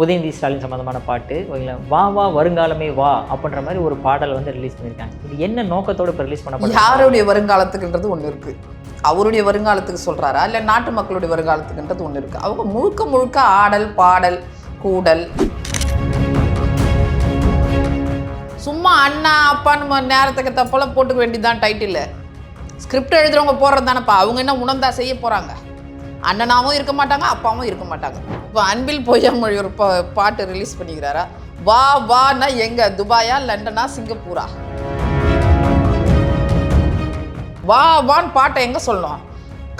உதயநிதி ஸ்டாலின் சம்மந்தமான பாட்டு ஓகேங்களா, வா வா வருங்காலமே வா அப்படின்ற மாதிரி ஒரு பாடல் வந்து ரிலீஸ் பண்ணியிருக்காங்க. இது என்ன நோக்கத்தோடு இப்போ ரிலீஸ் பண்ணப்பட்ட? யாருடைய வருங்காலத்துக்குன்றது ஒன்று இருக்கு. அவருடைய வருங்காலத்துக்கு சொல்றாரா இல்லை நாட்டு மக்களுடைய வருங்காலத்துக்குன்றது ஒன்று இருக்கு. அவங்க முழுக்க முழுக்க ஆடல் பாடல் கூடல், சும்மா அண்ணா அப்பான்னு நேரத்துக்கு தப்போல போட்டுக்க வேண்டியதுதான் டைட்டில். ஸ்கிரிப்ட் எழுதுறவங்க போடுறது தானேப்பா. அவங்க என்ன உணர்ந்தா செய்ய போறாங்க? அண்ணனாவும் இருக்க மாட்டாங்க, அப்பாவும் இருக்க மாட்டாங்க. இப்போ அன்பில் பொய்யாமொழி ஒரு பாட்டு ரிலீஸ் பண்ணிக்கிறாரா? வா வான்னா எங்க? துபாயா, லண்டனா, சிங்கப்பூரா? வா வான்னு பாட்டை எங்க சொல்லணும்?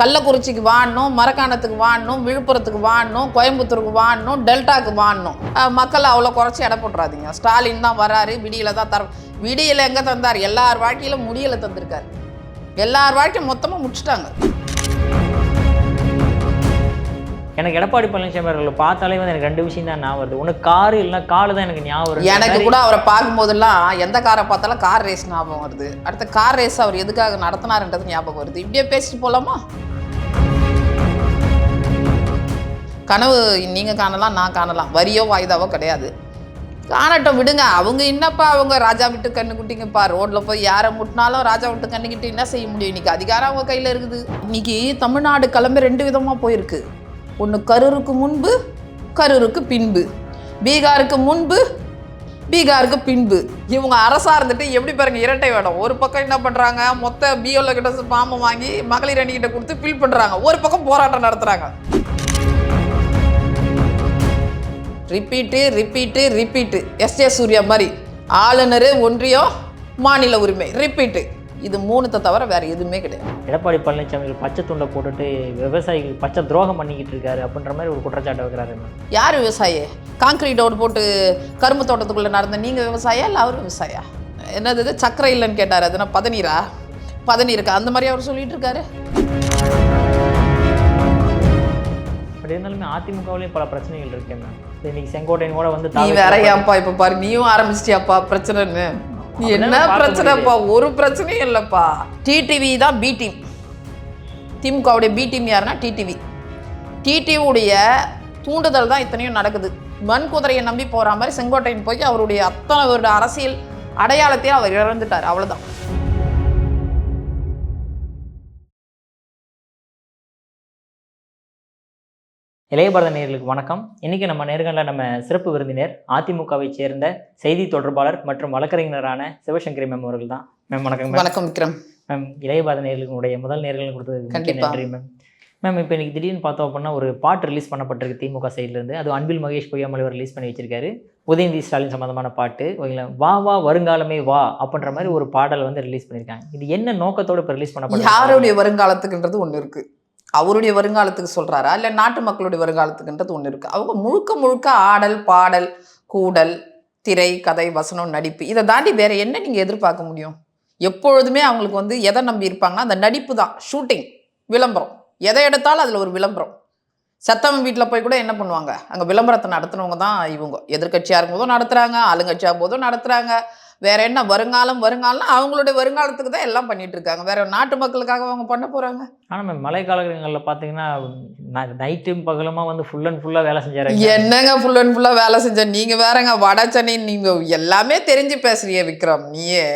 கள்ளக்குறிச்சிக்கு வாடணும், மரக்காணத்துக்கு வாடணும், விழுப்புரத்துக்கு வாடணும், கோயம்புத்தூருக்கு வாடணும், டெல்டாக்கு வாடணும். மக்கள் அவ்வளோ குறைச்சி எடை போட்டுறாதீங்க. ஸ்டாலின் தான் வராரு, விடியலை தான் தர. விடியலை எங்கே தந்தார்? எல்லார் வாழ்க்கையிலும் முடியலை தந்திருக்காரு. எல்லார் வாழ்க்கையும் மொத்தமாக முடிச்சுட்டாங்க. எனக்கு எடப்பாடி பழனிசாமி அவர்களை பார்த்தாலே வந்து எனக்கு ரெண்டு விஷயம் தான் ஞாபகம் வருது. ஒன்று காரு இல்லைன்னா காலு தான் எனக்கு ஞாபகம் வருது. எனக்கு கூட அவரை பார்க்கும்போதெல்லாம் எந்த காரை பார்த்தாலும் கார் ரேஸ் ஞாபகம் வருது. அடுத்த கார் ரேஸ் அவர் எதுக்காக நடத்தினாருன்றது ஞாபகம் வருது. இப்படியே பேசிட்டு போகலாமா? கனவு நீங்கள் காணலாம், நான் காணலாம். வரியோ வாய்தாவோ கிடையாது. காணட்டும், விடுங்க. அவங்க என்னப்பா, அவங்க ராஜா விட்டு கண்ணு குட்டிங்கப்பா. ரோட்டில் போய் யாரை முட்டினாலும் ராஜா விட்டு கண்ணுக்கிட்டு என்ன செய்ய முடியும்? இன்னைக்கு அதிகாரம் அவங்க கையில் இருக்குது. இன்னைக்கு தமிழ்நாடு கிளம்பி ரெண்டு விதமாக போயிருக்கு. ஒன்று கரூருக்கு முன்பு, கரூருக்கு பின்பு. பீகாருக்கு முன்பு, பீகாருக்கு பின்பு. இவங்க அரசாக இருந்துட்டு எப்படி பாருங்க, இரட்டை வேடம். ஒரு பக்கம் என்ன பண்ணுறாங்க, மொத்த பிஓல கிட்ட பாம்பை வாங்கி மகளிர் அணிக்கிட்ட கொடுத்து ஃபில் பண்ணுறாங்க. ஒரு பக்கம் போராட்டம் நடத்துகிறாங்க. Repeat repeat repeat. SA Surya மாதிரி ஆளுநர், ஒன்றியம், மாநில உரிமை, ரிப்பீட்டு. இது மூணுத்தை தவிர வேறு எதுவுமே கிடையாது. எடப்பாடி பழனிசாமி பச்சை துண்டை போட்டுட்டு விவசாயிகள் பச்சை துரோகம் பண்ணிக்கிட்டு இருக்காரு அப்படின்ற மாதிரி ஒரு குற்றச்சாட்டு வைக்கிறாரு. யார் விவசாயி? கான்கிரீட் ரோடு போட்டு கரும்பு தோட்டத்துக்குள்ளே நடந்த நீங்கள் விவசாயா இல்லை அவர் விவசாயா? என்னது சக்கரை இல்லைன்னு கேட்டார். அதுனா பதநீரா? பதநீருக்கா? அந்த மாதிரி அவர் சொல்லிட்டு இருக்காரு. அப்படி இருந்தாலுமே அதிமுகவிலையும் பல பிரச்சனைகள் இருக்கேன். இன்னைக்கு செங்கோட்டையன் கூட வந்து நீ வேறையாப்பா. இப்போ பாரு, நீயும் ஆரம்பிச்சிட்டியாப்பா பிரச்சனைன்னு. நீ என்ன பிரச்சனைப்பா? ஒரு பிரச்சனையும் இல்லைப்பா. டிடிவி தான் பி டீம். திமுகவுடைய பி டீம் யாருன்னா டிடிவி. டிடிவியுடைய தூண்டுதல் தான் இத்தனையும் நடக்குது. மண் குதிரையை நம்பி போகிற மாதிரி செங்கோட்டையன் போய் அவருடைய அத்தனை ஒரு அரசியல் அடையாளத்தையும் அவர் இழந்துட்டார். அவ்வளோதான். இளைய பாரத நேயர்களுக்கு வணக்கம். இன்றைக்கி நம்ம நேர்காணலில் நம்ம சிறப்பு விருந்தினர் அதிமுகவை சேர்ந்த செய்தி தொடர்பாளர் மற்றும் வழக்கறிஞரான சிவசங்கரி மேம் அவர்கள் தான். மேம் வணக்கம். வணக்கம் விக்ரம். மேம், இளைய பாரத நேயர்களுடைய முதல் நேர்கள் கொடுத்தது நன்றி மேம். மேம், இப்போ இன்றைக்கி திடீர்னு பார்த்தோம் அப்படின்னா ஒரு பாட்டு ரிலீஸ் பண்ணப்பட்டிருக்கு திமுக சைட்லேருந்து. அது அன்பில் மகேஷ் பொய்யாமொழி ரிலீஸ் பண்ணி வச்சிருக்காரு. உதயநிதி ஸ்டாலின் சம்மந்தமான பாட்டு ஓகேங்களா, வா வா வருங்காலமே வா அப்படின்ற மாதிரி ஒரு பாடல் வந்து ரிலீஸ் பண்ணியிருக்காங்க. இது என்ன நோக்கத்தோடு இப்போ ரிலீஸ் பண்ணப்பட்ட? யாருடைய வருங்காலத்துக்குன்றது ஒன்று இருக்குது. அவருடைய வருங்காலத்துக்கு சொல்கிறாரா இல்லை நாட்டு மக்களுடைய வருங்காலத்துக்குன்றது ஒன்று இருக்குது. அவங்க முழுக்க முழுக்க ஆடல் பாடல் கூடல், திரை கதை வசனம் நடிப்பு, இதை தாண்டி வேறு என்ன நீங்கள் எதிர்பார்க்க முடியும்? எப்பொழுதுமே அவங்களுக்கு வந்து எதை நம்பி இருப்பாங்கன்னா அந்த நடிப்பு தான். ஷூட்டிங், விளம்பரம், எதை எடுத்தாலும் அதில் ஒரு விளம்பரம். சத்தம் வீட்டில் போய் கூட என்ன பண்ணுவாங்க, அங்கே விளம்பரத்தை நடத்துனவங்க தான் இவங்க. எதிர்கட்சியாக இருக்கும்போதும் நடத்துகிறாங்க, ஆளுங்கட்சியாக போதும் நடத்துகிறாங்க. வேற என்ன வருங்காலம்? வருங்காலம்னா அவங்களுடைய வருங்காலத்துக்கு தான் எல்லாம் பண்ணிட்டு இருக்காங்க. வேற நாட்டு மக்களுக்காக அவங்க பண்ண போறாங்க? ஆனால் மேம், மழை காலங்களில் பார்த்தீங்கன்னா நைட்டும் பகலுமா வந்து ஃபுல் அண்ட் ஃபுல்லாக வேலை செஞ்சாரு. என்னங்க ஃபுல் அண்ட் ஃபுல்லாக வேலை செஞ்ச நீங்கள் வேறங்க? வட சென்னை நீங்கள் எல்லாமே தெரிஞ்சு பேசுறிய விக்ரம். நீயே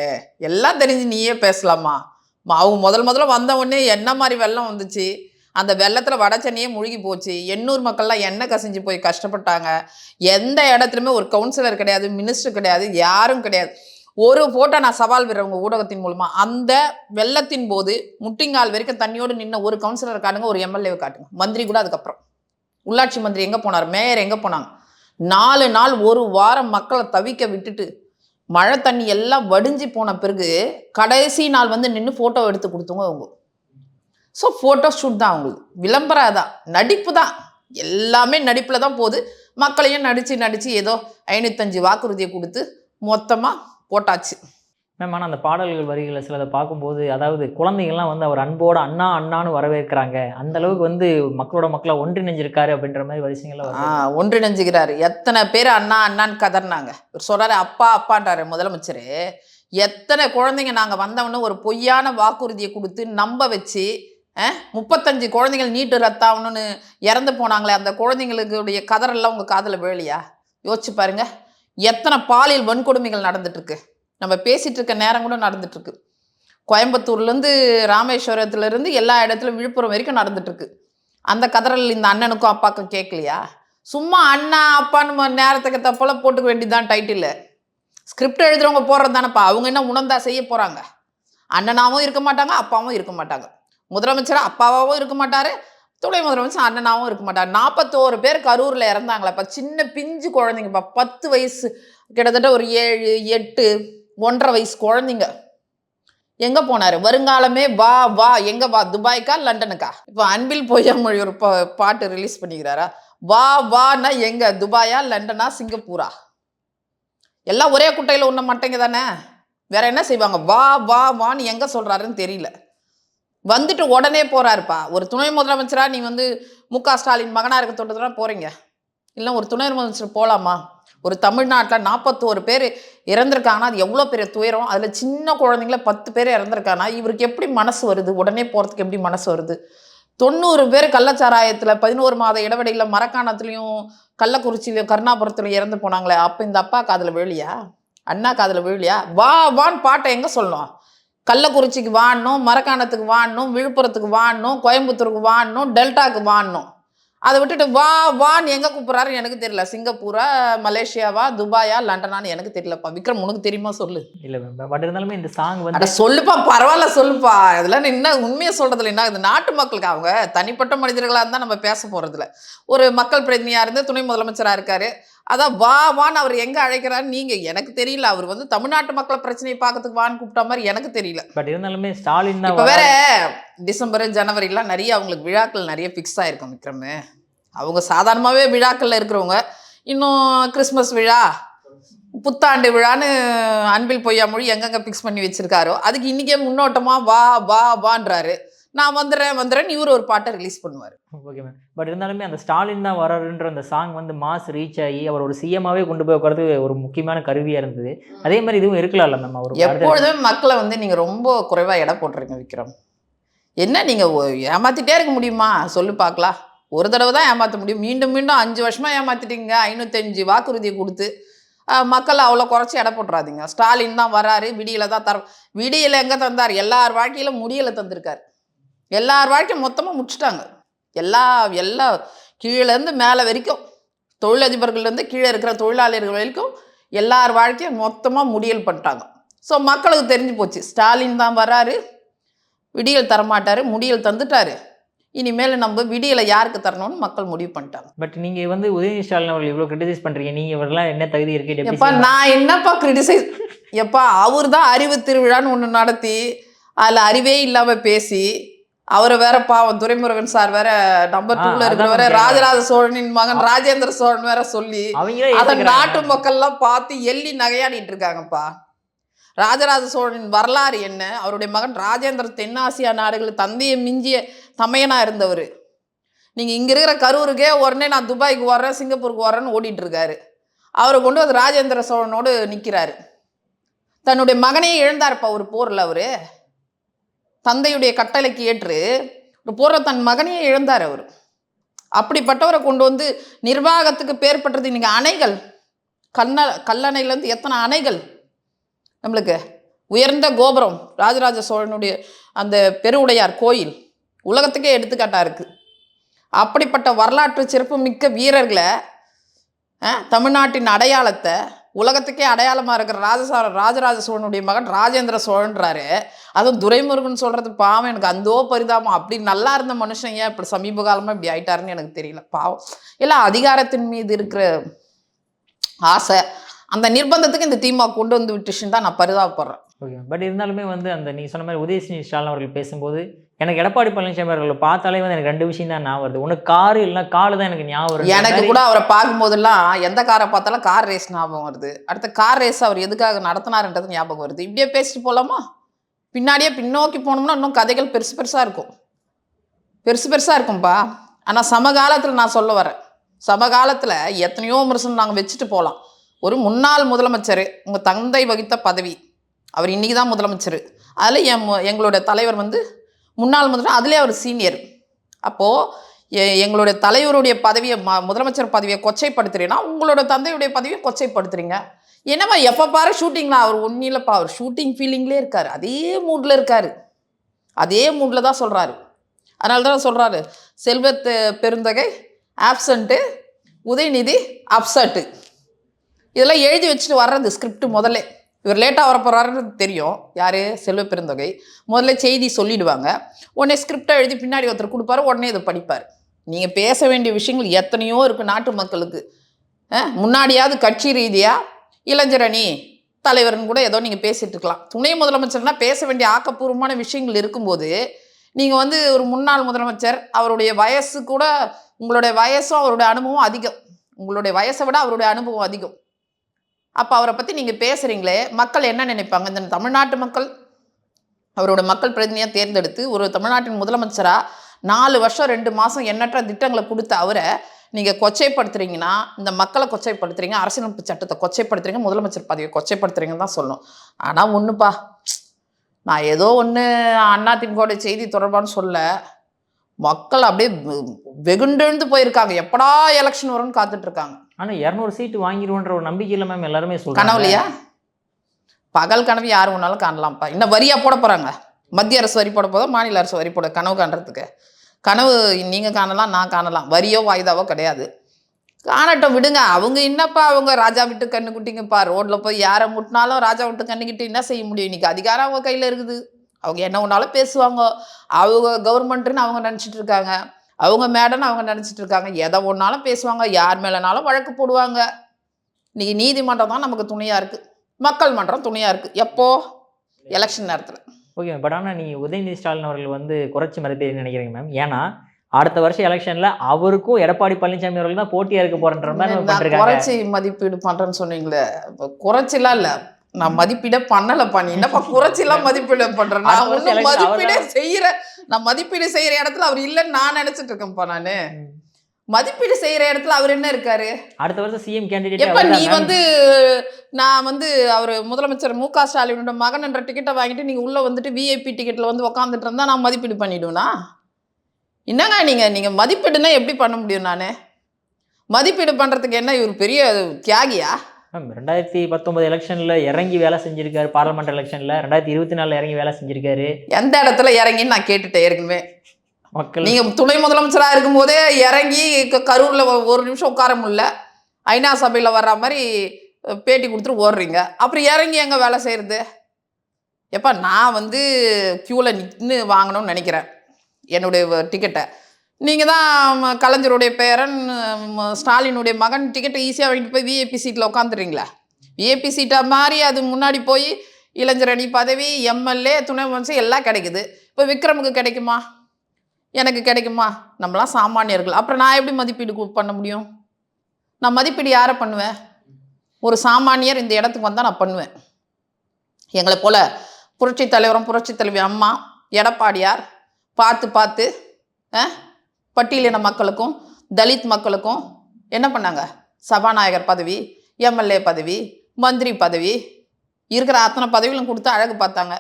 எல்லாம் தெரிஞ்சு நீயே பேசலாமா? அவங்க முதல்ல வந்த உடனே என்ன மாதிரி வெள்ளம் வந்துச்சு, அந்த வெள்ளத்தில் வட சென்னையே முழுகி போச்சு. 800 மக்கள்லாம் எண்ணெய் கசிஞ்சு போய் கஷ்டப்பட்டாங்க. எந்த இடத்துலையுமே ஒரு கவுன்சிலர் கிடையாது, மினிஸ்டர் கிடையாது, யாரும் கிடையாது. ஒரு ஃபோட்டோ நான் சவால் விடுறவங்க ஊடகத்தின் மூலமாக, அந்த வெள்ளத்தின் போது முட்டிங்கால் வரைக்கும் தண்ணியோடு நின்ன ஒரு கவுன்சிலர் காட்டுங்க, ஒரு எம்எல்ஏவை காட்டுங்க. மந்திரி கூட அதுக்கப்புறம். உள்ளாட்சி மந்திரி எங்கே போனார்? மேயர் எங்கே போனாங்க? 4 நாள் ஒரு வாரம் மக்களை தவிக்க விட்டுட்டு மழை தண்ணி எல்லாம் வடிஞ்சு போன பிறகு கடைசி நாள் வந்து நின்று ஃபோட்டோ எடுத்து கொடுத்தவங்க அவங்க. ஸோ ஃபோட்டோ ஷூட் தான் அவங்களுக்கு. விளம்பரம் தான், நடிப்பு தான், எல்லாமே நடிப்பில் தான் போகுது. மக்களையும் நடித்து ஏதோ 505 வாக்குறுதியை கொடுத்து மொத்தமாக போட்டாச்சு. மேம், ஆனால் அந்த பாடல்கள் வரிகளை சிலதை பார்க்கும்போது, அதாவது குழந்தைங்கள்லாம் வந்து அவர் அன்போடு அண்ணா அண்ணான்னு வரவேற்கிறாங்க. அந்த அளவுக்கு வந்து மக்களோட ஒன்றிணைஞ்சிருக்காரு அப்படின்ற மாதிரி வரிசைங்கள்லாம் ஒன்றிணைஞ்சுக்கிறாரு. எத்தனை பேர் அண்ணா அண்ணான்னு கதர்னாங்க. சொல்கிறாரு அப்பா அப்பான்றாரு முதலமைச்சர். எத்தனை குழந்தைங்க நாங்கள் வந்தவொன்னு ஒரு பொய்யான வாக்குறுதியை கொடுத்து நம்ப வச்சு 35 குழந்தைகள் நீட்டு ரத்தாகணும்னு இறந்து போனாங்களே, அந்த குழந்தைங்களுடைய கதறெல்லாம் உங்கள் காதில் வேலையா? யோசிச்சு பாருங்க. எத்தனை பாலியல் வன்கொடுமைகள் நடந்துட்டுருக்கு. நம்ம பேசிகிட்டு இருக்க நேரம் கூட நடந்துட்டுருக்கு. கோயம்புத்தூர்லேருந்து ராமேஸ்வரத்துலேருந்து எல்லா இடத்துலையும் விழுப்புரம் வரைக்கும் நடந்துட்டுருக்கு. அந்த கதறல் இந்த அண்ணனுக்கும் அப்பாவுக்கும் கேட்கலையா? சும்மா அண்ணா அப்பான்னு நேரத்துக்கு தப்போல போட்டுக்க வேண்டியதுதான் டைட்டில். ஸ்கிரிப்ட் எழுதுறவங்க போடுறது தானேப்பா. அவங்க என்ன உணர்ந்தா செய்ய போகிறாங்க? அண்ணனாவும் இருக்க மாட்டாங்க, அப்பாவும் இருக்க மாட்டாங்க. முதலமைச்சர் அப்பாவாகவும் இருக்க மாட்டார், துணை முதலமைச்சர் அண்ணனாவும் இருக்க மாட்டார். 41 பேர் கரூரில் இறந்தாங்களேப்பா. சின்ன பிஞ்சு குழந்தைங்கப்பா. 10 வயசு, கிட்டத்தட்ட ஒரு 7, 8, 1.5 வயசு குழந்தைங்க. எங்கே போனார்? வருங்காலமே வா வா. எங்கே வா? துபாய்க்கா லண்டனுக்கா? இப்போ அன்பில் பொய்யாமொழி ஒரு பாட்டு ரிலீஸ் பண்ணிக்கிறாரா? வா வான்னா எங்கே? துபாயா லண்டனா சிங்கப்பூரா? எல்லாம் ஒரே குட்டையில் உண்ண மாட்டேங்க தானே. வேற என்ன செய்வாங்க? வா வா வான்னு எங்கே சொல்கிறாருன்னு தெரியல. வந்துட்டு உடனே போகிறாருப்பா. ஒரு துணை முதலமைச்சராக நீ மு.க. ஸ்டாலின் மகனாக இருக்க தொட்டதுலாம் போகிறீங்க. இல்லை ஒரு துணை முதலமைச்சர் போகலாமா? ஒரு தமிழ்நாட்டில் 41 பேர் இறந்துருக்காங்கன்னா அது எவ்வளோ பெரிய துயரம். அதில் சின்ன குழந்தைங்கள 10 பேர் இறந்துருக்காங்கன்னா இவருக்கு எப்படி மனசு வருது? உடனே போகிறதுக்கு எப்படி மனசு வருது? 90 பேர் கள்ளச்சாராயத்தில் 11 மாத இடைவெளியில் மரக்காணத்துலேயும் கள்ளக்குறிச்சியிலையும் கருணாபுரத்துலையும் இறந்து போனாங்களே, அப்போ இந்த அப்பா காதில் விழலையா? அண்ணா காதில் விழலையா? வா வான்னு பாட்டை எங்கே சொல்லணும்? கள்ளக்குறிச்சிக்கு வாடணும், மரக்காணத்துக்கு வாடணும், விழுப்புரத்துக்கு வாடணும், கோயம்புத்தூருக்கு வாடணும், டெல்டாக்கு வாடணும். அதை விட்டுட்டு வா வான்னு எங்கே கூப்பிட்றாருன்னு எனக்கு தெரியல. சிங்கப்பூரா, மலேசியாவா, துபாயா, லண்டனான்னு எனக்கு தெரியலப்பா. விக்ரம் உனக்கு தெரியுமா? சொல்லு. இல்லை பட் இருந்தாலுமே இந்த சாங் அட சொல்லுப்பா, பரவாயில்ல சொல்லுப்பா. இதெல்லாம் என்ன உண்மையை சொல்கிறதுல என்ன? இது நாட்டு மக்களுக்கு அவங்க தனிப்பட்ட மனிதர்களாக இருந்தால் நம்ம பேச போகிறதில்ல. ஒரு மக்கள் பிரதிநிதியாக இருந்து துணை முதலமைச்சராக இருக்காரு. அதான் வா வான்னு அவர் எங்கே அழைக்கிறாரு நீங்கள் எனக்கு தெரியல. அவர் தமிழ்நாட்டு மக்கள் பிரச்சனையை பார்க்கறதுக்கு வான்னு கூப்பிட்ட மாதிரி எனக்கு தெரியல. பட் இருந்தாலுமே ஸ்டாலின் இப்போ வேற டிசம்பர் ஜனவரிலாம் நிறைய அவங்களுக்கு விழாக்கள் நிறைய ஃபிக்ஸ் ஆகிருக்கும் விக்ரம். அவங்க சாதாரணமாகவே விழாக்களில் இருக்கிறவங்க இன்னும் கிறிஸ்மஸ் விழா, புத்தாண்டு விழான்னு அன்பில் பொய்யாமொழி எங்கெங்கே ஃபிக்ஸ் பண்ணி வச்சுருக்காரோ அதுக்கு இன்றைக்கே முன்னோட்டமாக வா வா வான்றாரு. நான் வந்துடுறேன்னு இவர் ஒரு பாட்டை ரிலீஸ் பண்ணுவார். Okay ma'am. பட் இருந்தாலுமே அந்த ஸ்டாலின் தான் வராருன்ற அந்த சாங் மாஸ் ரீச் ஆகி அவர் ஒரு சிஎம்மாவே கொண்டு போய் உட்காரது ஒரு முக்கியமான கருவியாக இருந்தது. அதே மாதிரி இதுவும் இருக்கலாம்ல மேம்? அவர் எப்பொழுதுமே மக்களை நீங்கள் ரொம்ப குறைவாக எடை போட்டுறீங்க விக்ரம். என்ன நீங்கள் ஏமாற்றிட்டே இருக்க முடியுமா? சொல்லு பார்க்கலாம். ஒரு தடவை தான் ஏமாற்ற முடியும். மீண்டும் மீண்டும் 5 வருஷமாக ஏமாற்றிட்டீங்க. 505 வாக்குறுதியை கொடுத்து மக்கள் அவ்வளோ குறைச்சி எடை போட்டுறாதீங்க. ஸ்டாலின் தான் வராரு, விடியலை தான் விடியலை எங்கே தந்தார்? எல்லார் வாழ்க்கையிலும் முடியலை தந்திருக்கார். எல்லார் வாழ்க்கையும் மொத்தமாக முடிச்சுட்டாங்க. எல்லா கீழேருந்து மேலே வரைக்கும், தொழிலதிபர்கள்லேருந்து கீழே இருக்கிற தொழிலாளர்கள் வரைக்கும் எல்லார் வாழ்க்கையும் மொத்தமாக முடியல் பண்ணிட்டாங்க. ஸோ மக்களுக்கு தெரிஞ்சு போச்சு, ஸ்டாலின் தான் வராரு, விடியல் தரமாட்டார், முடியல் தந்துட்டாரு. இனிமேல் நம்ம விடியலை யாருக்கு தரணும்னு மக்கள் முடிவு பண்ணிட்டாங்க. பட் நீங்கள் உதயநிதி ஸ்டாலின் அவர்கள் இவ்வளோ கிரிட்டிசைஸ் பண்ணுறீங்க. நீங்கள் இவரெல்லாம் என்ன தகுதி இருக்கு? எப்பா நான் என்னப்பா கிரிட்டிசைஸ்? எப்பா அவர் தான் அறிவு திருவிழான்னு ஒன்று நடத்தி அதில் அறிவே இல்லாமல் பேசி அவரை வேற பாவம் துரைமுருகன் சார் வேற நம்பர் 2ல இருக்கிறவர ராஜராஜ சோழனின் மகன் ராஜேந்திர சோழன் வேற சொல்லி அதை நாட்டு மக்கள்லாம் பார்த்து எள்ளி நகையாடிட்டு இருக்காங்கப்பா. ராஜராஜ சோழனின் வரலாறு என்ன? அவருடைய மகன் ராஜேந்திர தென்னாசியா நாடுகளில் தந்தையை மிஞ்சிய தமையனா இருந்தவர். நீங்கள் இங்கே இருக்கிற கரூருக்கே உடனே நான் துபாய்க்கு வர்றேன், சிங்கப்பூருக்கு வர்றேன்னு ஓடிட்டு இருக்காரு. அவரை கொண்டு அது ராஜேந்திர சோழனோடு நிற்கிறாரு. தன்னுடைய மகனையே இழந்தாருப்பா ஒரு போரில். அவர் தந்தையுடைய கட்டளைக்கு ஏற்று ஒரு போரில் தன் மகனையே இழந்தார் அவர். அப்படிப்பட்டவரை கொண்டு நிர்வாகத்துக்கு பேர் பெற்றது. இன்னைக்கு அணைகள், கல்லணையிலேருந்து எத்தனை அணைகள், நம்மளுக்கு உயர்ந்த கோபுரம், ராஜராஜ சோழனுடைய அந்த பெருவுடையார் கோயில் உலகத்துக்கே எடுத்துக்காட்டாக இருக்குது. அப்படிப்பட்ட வரலாற்று சிறப்புமிக்க வீரர்களை, தமிழ்நாட்டின் அடையாளத்தை, உலகத்துக்கே அடையாளமாக இருக்கிற ராஜராஜ சோழனுடைய மகன் ராஜேந்திர சோழன்றாரு. அதுவும் துரைமுருகன் சொல்கிறது பாவம், எனக்கு அந்தோ பரிதாபம். அப்படி நல்லா இருந்த மனுஷன் ஏன் இப்படி சமீப காலமாக இப்படி ஆயிட்டாருன்னு எனக்கு தெரியல. பாவம். எல்லாம் அதிகாரத்தின் மீது இருக்கிற ஆசை, அந்த நிர்பந்தத்துக்கு இந்த திமுக கொண்டு வந்து விட்டுச்சுன்னு தான் நான் பரிதாபப்படுறேன். ஓகே. பட் இருந்தாலுமே அந்த நீங்கள் சொன்ன மாதிரி உதயநிதி ஸ்டாலின் அவர்கள் பேசும்போது எனக்கு எடப்பாடி பழனிசாமி அவர்களை பார்த்தாலே எனக்கு 2 விஷயம் தான் ஞாபகம் வருது. ஒன்று காரு, இல்லைன்னா காலு தான் எனக்கு ஞாபகம் வருது. எனக்கு கூட அவரை பார்க்கும்போதெல்லாம் எந்த காரை பார்த்தாலும் கார் ரேஸ் ஞாபகம் வருது. அடுத்த கார் ரேஸ் அவர் எதுக்காக நடத்தினாருன்றது ஞாபகம் வருது. இப்படியே பேசிட்டு போகலாமா? பின்னாடியே பின்னோக்கி போனோம்னா இன்னும் கதைகள் பெருசு பெருசாக இருக்கும்பா. ஆனால் சமகாலத்தில் நான் சொல்ல வரேன், சமகாலத்தில் எத்தனையோ விமர்சனம் நாங்கள் வச்சுட்டு போகலாம். ஒரு முன்னாள் முதலமைச்சர், உங்கள் தந்தை வகித்த பதவி, அவர் இன்றைக்கி தான் முதலமைச்சர். அதில் எங்களோட தலைவர் முன்னாள் முதல்வர், அதுலேயே அவர் சீனியர். அப்போது எங்களுடைய தலைவருடைய பதவியை முதலமைச்சர் பதவியை கொச்சைப்படுத்துறீங்கன்னா உங்களோட தந்தையுடைய பதவியை கொச்சைப்படுத்துறீங்க. என்னம்மா எப்போ பாரு ஷூட்டிங்னா அவர் ஒன்றும் இல்லைப்பா, அவர் ஷூட்டிங் ஃபீலிங்லேயே இருக்கார், அதே மூடில் இருக்கார், அதே மூடில் தான் சொல்கிறாரு. அதனால தான் சொல்கிறாரு செல்வத்து பெருந்தகை ஆப்சண்ட்டு, உதயநிதி அப்செட்டு. இதெல்லாம் எழுதி வச்சுட்டு வர்றது ஸ்கிரிப்ட். முதல்ல இவர் லேட்டாக வரப்போறாருன்னு தெரியும். யார்? செல்வ பெருந்தகை. முதல்ல செய்தி சொல்லிடுவாங்க, உடனே ஸ்கிரிப்டை எழுதி பின்னாடி ஒருத்தர் கொடுப்பாரு, உடனே இதை படிப்பார். நீங்கள் பேச வேண்டிய விஷயங்கள் எத்தனையோ இருக்குது நாட்டு மக்களுக்கு. முன்னாடியாவது கட்சி ரீதியாக இளைஞரணி தலைவர்னு கூட ஏதோ நீங்கள் பேசிகிட்டு இருக்கலாம். துணை முதலமைச்சர்னா பேச வேண்டிய ஆக்கப்பூர்வமான விஷயங்கள் இருக்கும்போது நீங்கள் ஒரு முன்னாள் முதலமைச்சர், அவருடைய வயசு கூட, உங்களுடைய வயசும் அவருடைய அனுபவம் அதிகம், உங்களுடைய வயசை விட அவருடைய அனுபவம் அதிகம். அப்போ அவரை பற்றி நீங்கள் பேசுகிறீங்களே, மக்கள் என்ன நினைப்பாங்க? இந்த தமிழ்நாட்டு மக்கள் அவரோட மக்கள் பிரதிநிதியாக தேர்ந்தெடுத்து ஒரு தமிழ்நாட்டின் முதலமைச்சராக 4 வருஷம் 2 மாதம் எண்ணற்ற திட்டங்களை கொடுத்த அவரை நீங்கள் கொச்சைப்படுத்துறீங்கன்னா, இந்த மக்களை கொச்சைப்படுத்துறீங்க, அரசியலமைப்பு சட்டத்தை கொச்சைப்படுத்துறீங்க, முதலமைச்சர் பதவியை கொச்சைப்படுத்துறீங்கன்னு தான் சொல்லணும். ஆனால் ஒன்றுப்பா, நான் ஏதோ ஒன்று அதிமுக செய்தி தொடர்பான்னு சொல்ல, மக்கள் அப்படியே வெகுண்டெழுந்து போயிருக்காங்க, எப்படா எலெக்ஷன் வரும்னு காத்துட்ருக்காங்க. ஆனால் 200 சீட்டு வாங்கிடுவோன்ற ஒரு நம்பிக்கை இல்லை மேம் எல்லாருமே சொல்கிறாங்க. கனவுலையா? பகல் கனவு யார் வேணாலும் காணலாம்ப்பா. இன்னும் வரியாக போட போகிறாங்க. மத்திய அரசு வரி போட போதும், மாநில அரசு வரி போட. கனவு காண்றதுக்கு கனவு நீங்கள் காணலாம், நான் காணலாம், வரியோ வாய்தாவோ கிடையாது. காணட்டும், விடுங்க. அவங்க என்னப்பா, அவங்க ராஜா விட்டு கண்ணு குட்டிங்கப்பா. ரோட்டில் போய் யாரை முட்டினாலும் ராஜா விட்டு கண்ணுக்கிட்டு என்ன செய்ய முடியும்? இன்றைக்கி அதிகாரம் அவங்க கையில் இருக்குது. அவங்க என்ன ஒன்றாலும் பேசுவாங்க. அவங்க கவர்மெண்ட்டுன்னு அவங்க நினச்சிட்டு இருக்காங்க, அவங்க மேடன்னு அவங்க நினச்சிட்டு இருக்காங்க. எதை ஒன்றாலும் பேசுவாங்க, யார் மேலேனாலும் வழக்கு போடுவாங்க. இன்றைக்கி நீதிமன்றம் தான் நமக்கு துணையாக இருக்குது, மக்கள் மன்றம் துணையாக இருக்குது. எப்போ? எலெக்ஷன் நேரத்தில். ஓகே, பட் ஆனால் நீங்கள் உதயநிதி ஸ்டாலின் அவர்கள் குறைச்சி மதிப்பீடுன்னு நினைக்கிறீங்க மேம்? ஏன்னா அடுத்த வருஷம் எலெக்ஷனில் அவருக்கும் எடப்பாடி பழனிசாமி அவர்கள் தான் போட்டியாக இருக்க போறன்ற மாதிரி குறைச்சி மதிப்பீடு பண்ணுறேன்னு சொன்னீங்களே, குறைச்சிலாம் இல்லை, நான் மதிப்பீடே பண்ணலப்பா. நீ என்னப்பா குறைச்சிலாம் மதிப்பீடு பண்றேன்? நான் ஒன்றும் மதிப்பீடே செய்யறேன். நான் மதிப்பீடு செய்யற இடத்துல அவர் இல்லைன்னு நான் நினைச்சிட்டு இருக்கேன்ப்பா. நானு மதிப்பீடு செய்யற இடத்துல அவர் என்ன இருக்காரு? அடுத்த வருஷம் சிஎம் கேண்டிடேட். எப்ப நீ நான் அவர் முதலமைச்சர் மு.க. ஸ்டாலினோட மகன் என்ற டிக்கெட்டை வாங்கிட்டு நீங்க உள்ள வந்துட்டு விஐபி டிக்கெட்ல உட்காந்துட்டு இருந்தா நான் மதிப்பீடு பண்ணிடுவேனா? என்னங்க நீங்க மதிப்பீடுனா எப்படி பண்ண முடியும்? நானு மதிப்பீடு பண்றதுக்கு என்ன இவர் பெரிய தியாகியா? 2019 எலெக்ஷன்ல இறங்கி வேலை செஞ்சிருக்காரு. பார்லிமெண்ட் எலெக்ஷன்ல 2024 இறங்கி வேலை செஞ்சிருக்காரு. எந்த இடத்துல இறங்கின்னு நான் கேட்டுட்டேன் ஏற்கனவே. மக்கள் நீங்க துணை முதலமைச்சரா இருக்கும் போதே இறங்கி கரூர்ல ஒரு நிமிஷம் உட்கார முடியல, ஐநா சபையில வர்ற மாதிரி பேட்டி கொடுத்துட்டு ஓடுறீங்க. அப்புறம் இறங்கி எங்க வேலை செய்யறது? எப்ப நான் கியூல நின்று வாங்கணும்னு நினைக்கிறேன் என்னுடைய டிக்கெட்டை. நீங்கள் தான் கலைஞருடைய பேரன் ஸ்டாலினுடைய மகன் டிக்கெட்டை ஈஸியாக வாங்கிட்டு போய் விஐபி சீட்டில் உட்காந்துறீங்களா? விஐபி சீட்டாக மாதிரி அது முன்னாடி போய் இளைஞரணி பதவி, எம்எல்ஏ, துணை முதலமைச்சர் எல்லாம் கிடைக்குது. இப்போ விக்ரமுக்கு கிடைக்குமா? எனக்கு கிடைக்குமா? நம்மளாம் சாமானியர்கள். அப்புறம் நான் எப்படி மதிப்பீடு பண்ண முடியும்? நான் மதிப்பீடு யாரை பண்ணுவேன்? ஒரு சாமானியர் இந்த இடத்துக்கு வந்தால் நான் பண்ணுவேன். எங்களை போல் புரட்சி தலைவரும் புரட்சி தலைவி அம்மா எடப்பாடியார் பார்த்து பட்டியலின மக்களுக்கும் தலித் மக்களுக்கும் என்ன பண்ணாங்க? சபாநாயகர் பதவி, எம்எல்ஏ பதவி, மந்திரி பதவி, இருக்கிற அத்தனை பதவிகளும் கொடுத்து அழகு பார்த்தாங்க.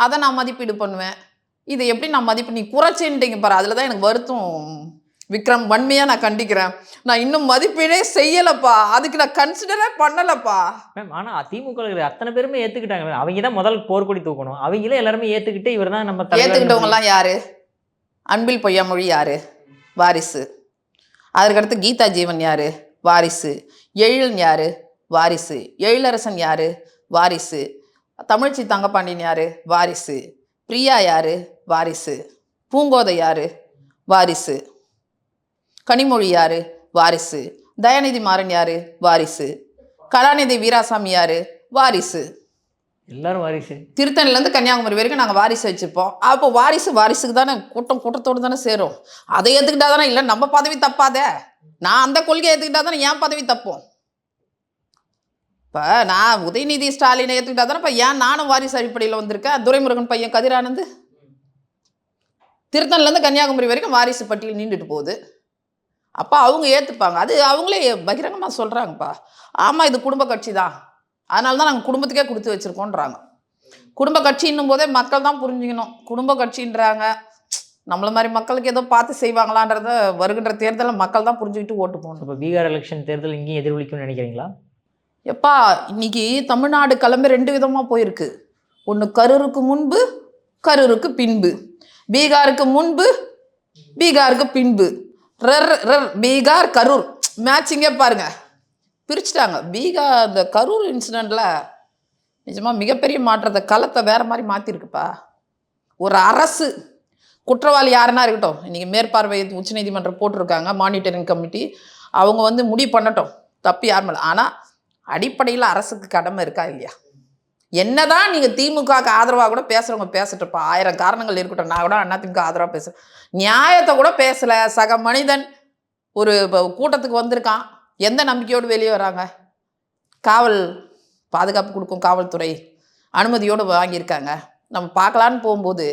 அதை நான் மதிப்பீடு பண்ணுவேன். இதை எப்படி நான் மதிப்பீடு? நீ குறைச்சின்ட்டீங்க பாரு, அதில் தான் எனக்கு வருத்தம் விக்ரம். வன்மையாக நான் கண்டிக்கிறேன். நான் இன்னும் மதிப்பீடே செய்யலப்பா, அதுக்கு நான் கன்சிடரே பண்ணலப்பா. மேம் ஆனால் அதிமுக அத்தனை பேருமே ஏற்றுக்கிட்டாங்க. அவங்க தான் முதல் போர்க்கொடி தூக்கணும். அவங்களே எல்லாருமே ஏற்றுக்கிட்டு இவர் தான் நம்ம ஏற்றுக்கிட்டவங்கலாம் யாரு? அன்பில் பொய்யாமொழி யாரு? வாரிசு. அதற்கடுத்து கீதா ஜீவன் யாரு? வாரிசு. எழிலன் யாரு? வாரிசு. எழிலரசன் யாரு? வாரிசு. தமிழ்ச்சி தங்கப்பாண்டியன் யாரு? வாரிசு. பிரியா யாரு? வாரிசு. பூங்கோதை யாரு? வாரிசு. கனிமொழி யாரு? வாரிசு. தயாநிதி மாறன் யாரு? வாரிசு. கலாநிதி வீராசாமி யாரு? வாரிசு. எல்லாரும் வாரிசு. திருத்தணிலேருந்து கன்னியாகுமரி வரைக்கும் நாங்கள் வாரிசு வச்சுருப்போம். அப்போ வாரிசுக்கு தானே கூட்டத்தோடு தானே சேரும். அதை ஏற்றுக்கிட்டா தானே, இல்லை நம்ம பதவி தப்பாத, நான் அந்த கொள்கையை ஏற்றுக்கிட்டா தானே என் பதவி தப்போம். இப்போ நான் உதயநிதி ஸ்டாலினை ஏற்றுக்கிட்டா தானே இப்போ ஏன் நானும் வாரிசு அடிப்படையில் வந்திருக்கேன். துரைமுருகன் பையன் கதிரானந்து திருத்தணிலேருந்து கன்னியாகுமரி வரைக்கும் வாரிசு பட்டியல் நீண்டுட்டு போகுது. அப்போ அவங்க ஏற்றுப்பாங்க. அது அவங்களே பகிரங்கமாக சொல்கிறாங்கப்பா. ஆமாம், இது குடும்ப கட்சி தான், அதனால தான் நாங்கள் குடும்பத்துக்கே கொடுத்து வச்சுருக்கோன்றாங்க. குடும்ப கட்சின்னும் போதே மக்கள் தான் புரிஞ்சுக்கணும். குடும்ப கட்சின்றாங்க, நம்மள மாதிரி மக்களுக்கு ஏதோ பார்த்து செய்வாங்களான்றத வருகின்ற தேர்தலில் மக்கள் தான் புரிஞ்சுக்கிட்டு ஓட்டு போகணும். இப்போ பீகார் எலெக்ஷன் தேர்தல் இங்கேயும் எதிரொலிக்கும்னு நினைக்கிறீங்களா? எப்பா இன்னைக்கு தமிழ்நாடு கிளம்பி 2 விதமாக போயிருக்கு. ஒன்று கரூருக்கு முன்பு, கரூருக்கு பின்பு. பீகாருக்கு முன்பு, பீகாருக்கு பின்பு. பீகார் கரூர் மேட்சிங்கே பாருங்க, பிரிச்சுட்டாங்க. பீகார் இந்த கரூர் இன்சிடெண்ட்ல நிஜமாக மிகப்பெரிய மாற்றத்தை, களத்தை வேற மாதிரி மாற்றிருக்குப்பா. ஒரு அரசு குற்றவாளி யாருன்னா இருக்கட்டும், இன்றைக்கி மேற்பார்வை உச்சநீதிமன்றம் போட்டிருக்காங்க, மானிட்டரிங் கமிட்டி, அவங்க முடிவு பண்ணட்டும், தப்பு யார் மேலே. ஆனால் அடிப்படையில் அரசுக்கு கடமை இருக்கா இல்லையா? என்னதான் நீங்கள் திமுகவுக்கு ஆதரவாக கூட பேசுகிறவங்க பேசட்டுப்பா, 1000 காரணங்கள் இருக்கட்டும். நான் கூட அதிமுக ஆதரவாக பேசுகிறேன், நியாயத்தை கூட பேசலை. சக மனிதன் ஒரு கூட்டத்துக்கு வந்திருக்கான், எந்த நம்பிக்கையோடு வெளியே வராங்க? காவல் பாதுகாப்பு கொடுக்கும் காவல்துறை அனுமதியோடு வாங்கியிருக்காங்க. நம்ம பார்க்கலான்னு போகும்போது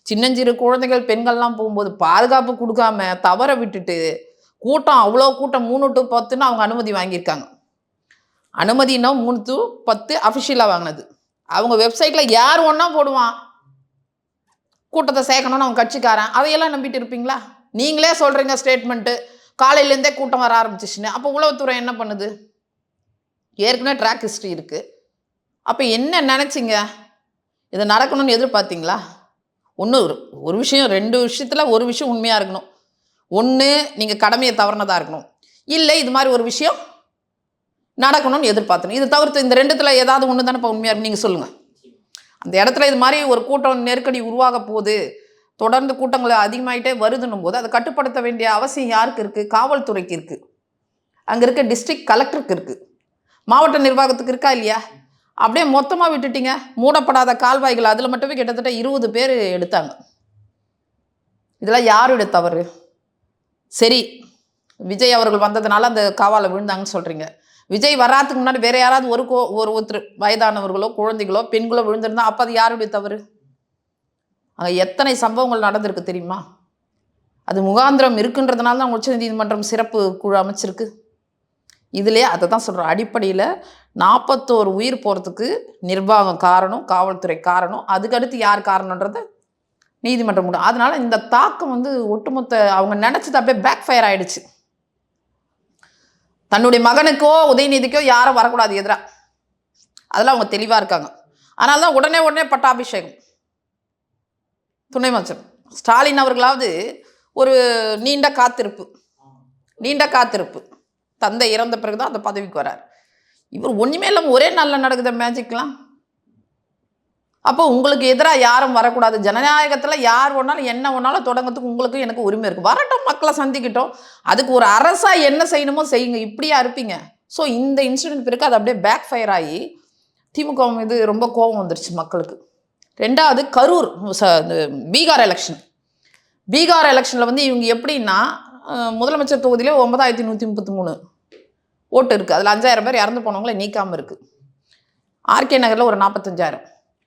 சின்னஞ்சிறு குழந்தைகள் பெண்கள்லாம் போகும்போது பாதுகாப்பு கொடுக்காம தவற விட்டுட்டு கூட்டம், அவ்வளோ கூட்டம் 3 to 10ன்னு அவங்க அனுமதி வாங்கியிருக்காங்க. அனுமதினா 3 to 10 அஃபிஷியலாக வாங்கினது. அவங்க வெப்சைட்டில் யார் ஒன்றா போடுவான் கூட்டத்தை சேர்க்கணும்னு அவங்க கட்சிக்காரன், அதையெல்லாம் நம்பிட்டு இருப்பீங்களா? நீங்களே சொல்கிறீங்க ஸ்டேட்மெண்ட்டு, காலையிலேருந்தே கூட்டம் வர ஆரம்பிச்சிச்சுன்னு. அப்போ உளவுத்துறை என்ன பண்ணுது? ஏற்கனவே ட்ராக் ஹிஸ்ட்ரி இருக்குது. அப்போ என்ன நினச்சிங்க? இது நடக்கணும்னு எதிர்பார்த்தீங்களா? ஒரு விஷயம், 2 விஷயத்தில் ஒரு விஷயம் உண்மையாக இருக்கணும். ஒன்று நீங்கள் கடமையை தவறுனதாக இருக்கணும், இல்லை இது மாதிரி ஒரு விஷயம் நடக்கணும்னு எதிர்பார்த்தணும். இது தவிர்த்து இந்த 2த்தில் ஏதாவது ஒன்று தானே இப்போ உண்மையாக இருக்கு. நீங்கள் சொல்லுங்கள். அந்த இடத்துல இது மாதிரி ஒரு கூட்டம் நெருக்கடி உருவாக போகுது, தொடர்ந்து கூட்டங்களை அதிகமாகிட்டே வருதுன்னும் போது அதை கட்டுப்படுத்த வேண்டிய அவசியம் யாருக்கு இருக்குது? காவல்துறைக்கு இருக்குது, அங்கே இருக்க டிஸ்ட்ரிக்ட் கலெக்டருக்கு இருக்குது, மாவட்ட நிர்வாகத்துக்கு இருக்கா இல்லையா? அப்படியே மொத்தமாக விட்டுட்டீங்க. மூடப்படாத கால்வாய்கள் அதில் மட்டுமே கிட்டத்தட்ட 20 பேர் எடுத்தாங்க. இதெல்லாம் யாருடைய தவறு? சரி, விஜய் அவர்கள் வந்ததுனால அந்த காவால விழுந்தாங்கன்னு சொல்கிறீங்க. விஜய் வராதுக்கு முன்னாடி வேறு யாராவது ஒருத்தர் வயதானவர்களோ குழந்தைகளோ பெண்களோ விழுந்திருந்தா அப்போ அது யாருடைய தவறு? அங்கே எத்தனை சம்பவங்கள் நடந்திருக்கு தெரியுமா? அது முகாந்திரம் இருக்குன்றதுனால தான் உச்சநீதிமன்றம் சிறப்பு குழு அமைச்சிருக்கு. இதிலே அதை தான் சொல்கிறோம். அடிப்படையில் 41 உயிர் போகிறதுக்கு நிர்வாகம் காரணம், காவல்துறை காரணம், அதுக்கடுத்து யார் காரணன்றதை நீதிமன்றம் முடியும். அதனால இந்த தாக்கம் ஒட்டுமொத்த அவங்க நினச்சது அப்படியே பேக் ஃபயர் ஆகிடுச்சு. தன்னுடைய மகனுக்கோ உதயநிதிக்கோ யாரும் வரக்கூடாது எதிராக, அதில் அவங்க தெளிவாக இருக்காங்க. அதனால தான் உடனே பட்டாபிஷேகம். துணை அமைச்சர் ஸ்டாலின் அவர்களாவது ஒரு நீண்ட காத்திருப்பு, தந்தை இறந்த பிறகு தான் அந்த பதவிக்கு வரார். இவர் ஒன்றுமே இல்லாமல் ஒரே நாளில் நடக்குத மேஜிக்லாம். அப்போ உங்களுக்கு எதிராக யாரும் வரக்கூடாது. ஜனநாயகத்தில் யார் ஒன்றாலும் என்ன ஒன்றாலும் தொடங்கிறதுக்கு உங்களுக்கு எனக்கு உரிமை இருக்குது. வரட்டும், மக்களை சந்திக்கிட்டோம். அதுக்கு ஒரு அரசாக என்ன செய்யணுமோ செய்யுங்க. இப்படியா இருப்பீங்க? ஸோ இந்த இன்சிடென்ட் பிறகு அது அப்படியே பேக் ஃபயர் ஆகி திமுக மீது ரொம்ப கோபம் வந்துருச்சு மக்களுக்கு. 2வது கரூர் பீகார் எலெக்ஷனில் இவங்க எப்படின்னா, முதலமைச்சர் தொகுதியிலே 9133 ஓட்டு இருக்குது. அதில் 5000 பேர் இறந்து போனவங்கள நீக்காமல் இருக்குது. ஆர்கே நகரில் ஒரு 45,000,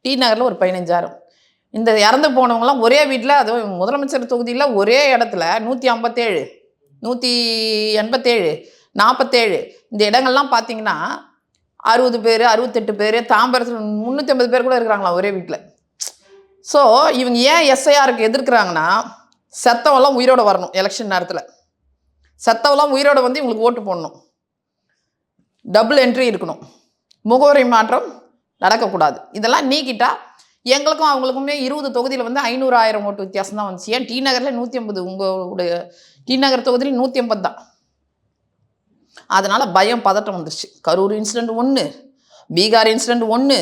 டி நகரில் ஒரு 15,000. இந்த இறந்து போனவங்களாம் ஒரே வீட்டில், அதுவும் முதலமைச்சர் தொகுதியில் ஒரே இடத்துல 157, 187, 47 இந்த இடங்கள்லாம் பார்த்தீங்கன்னா 60 பேர், 68 பேர், தாம்பரத்தில் 350 பேர் கூட இருக்கிறாங்களாம் ஒரே வீட்டில். ஸோ இவங்க ஏன் எஸ்ஐஆருக்கு எதிர்க்கிறாங்கன்னா, செத்தவெல்லாம் உயிரோடு வரணும். எலெக்ஷன் நேரத்தில் செத்தவெல்லாம் உயிரோடு இவங்களுக்கு ஓட்டு போடணும், டபுள் என்ட்ரி இருக்கணும், முகவரி மாற்றம் நடக்கக்கூடாது. இதெல்லாம் நீக்கிட்டா எங்களுக்கும் அவங்களுக்குமே 20 தொகுதியில் 500-1000 ஓட்டு வித்தியாசம் தான் வந்துச்சு. ஏன் டி நகரில் 150, உங்களுடைய டி நகர் தொகுதியில் 150 தான். அதனால் பயம் பதட்டம் வந்துருச்சு. கரூர் இன்சிடெண்ட் 1, பீகார் இன்சிடெண்ட் 1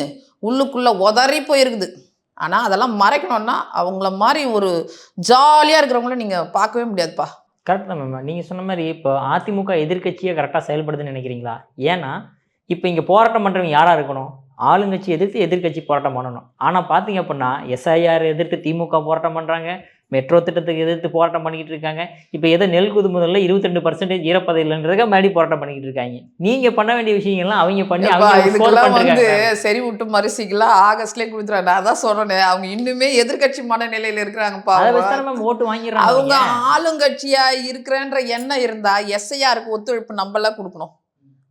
உள்ளுக்குள்ளே உதறி போயிருக்குது. ஆனால் அதெல்லாம் மறைக்கணும்னா அவங்கள மாதிரி ஒரு ஜாலியாக இருக்கிறவங்கள நீங்கள் பார்க்கவே முடியாதுப்பா. கரெக்ட் தான் மேம். நீங்கள் சொன்ன மாதிரி இப்போ அதிமுக எதிர்கட்சியே கரெக்டாக செயல்படுதுன்னு நினைக்கிறீங்களா? ஏன்னா இப்போ இங்கே போராட்டம் பண்ணுறவங்க யாராக இருக்கணும்? ஆளுங்கட்சி எதிர்த்து எதிர்கட்சி போராட்டம் பண்ணணும். ஆனால் பார்த்தீங்க அப்படின்னா எஸ்ஐஆர் எதிர்த்து திமுக போராட்டம் பண்ணுறாங்க, மெட்ரோ திட்டத்துக்கு எதிர்த்து போராட்டம் பண்ணிக்கிட்டு இருக்காங்க. இப்போ ஏதோ நெல் கொள்முதல்ல 22% ஈரப்பதம் இல்லைன்றதுக்காக மேடி போராட்டம் பண்ணிக்கிட்டு இருக்காங்க. நீங்கள் பண்ண வேண்டிய விஷயங்கள்லாம் அவங்க பண்ணி சரி விட்டு மரிசிக்கலாம் ஆகஸ்ட்லேயே கொடுத்துறாங்க. நான் தான் சொல்றேன், அவங்க இன்னுமே எதிர்கட்சி மனநிலையில் இருக்கிறாங்கப்பா. ஓட்டு வாங்கிடுறாங்க. அவங்க ஆளுங்கட்சியா இருக்கிறேன்ற எண்ணம் இருந்தா எஸ்ஐஆருக்கு ஒத்துழைப்பு நம்மளாம் கொடுக்கணும்.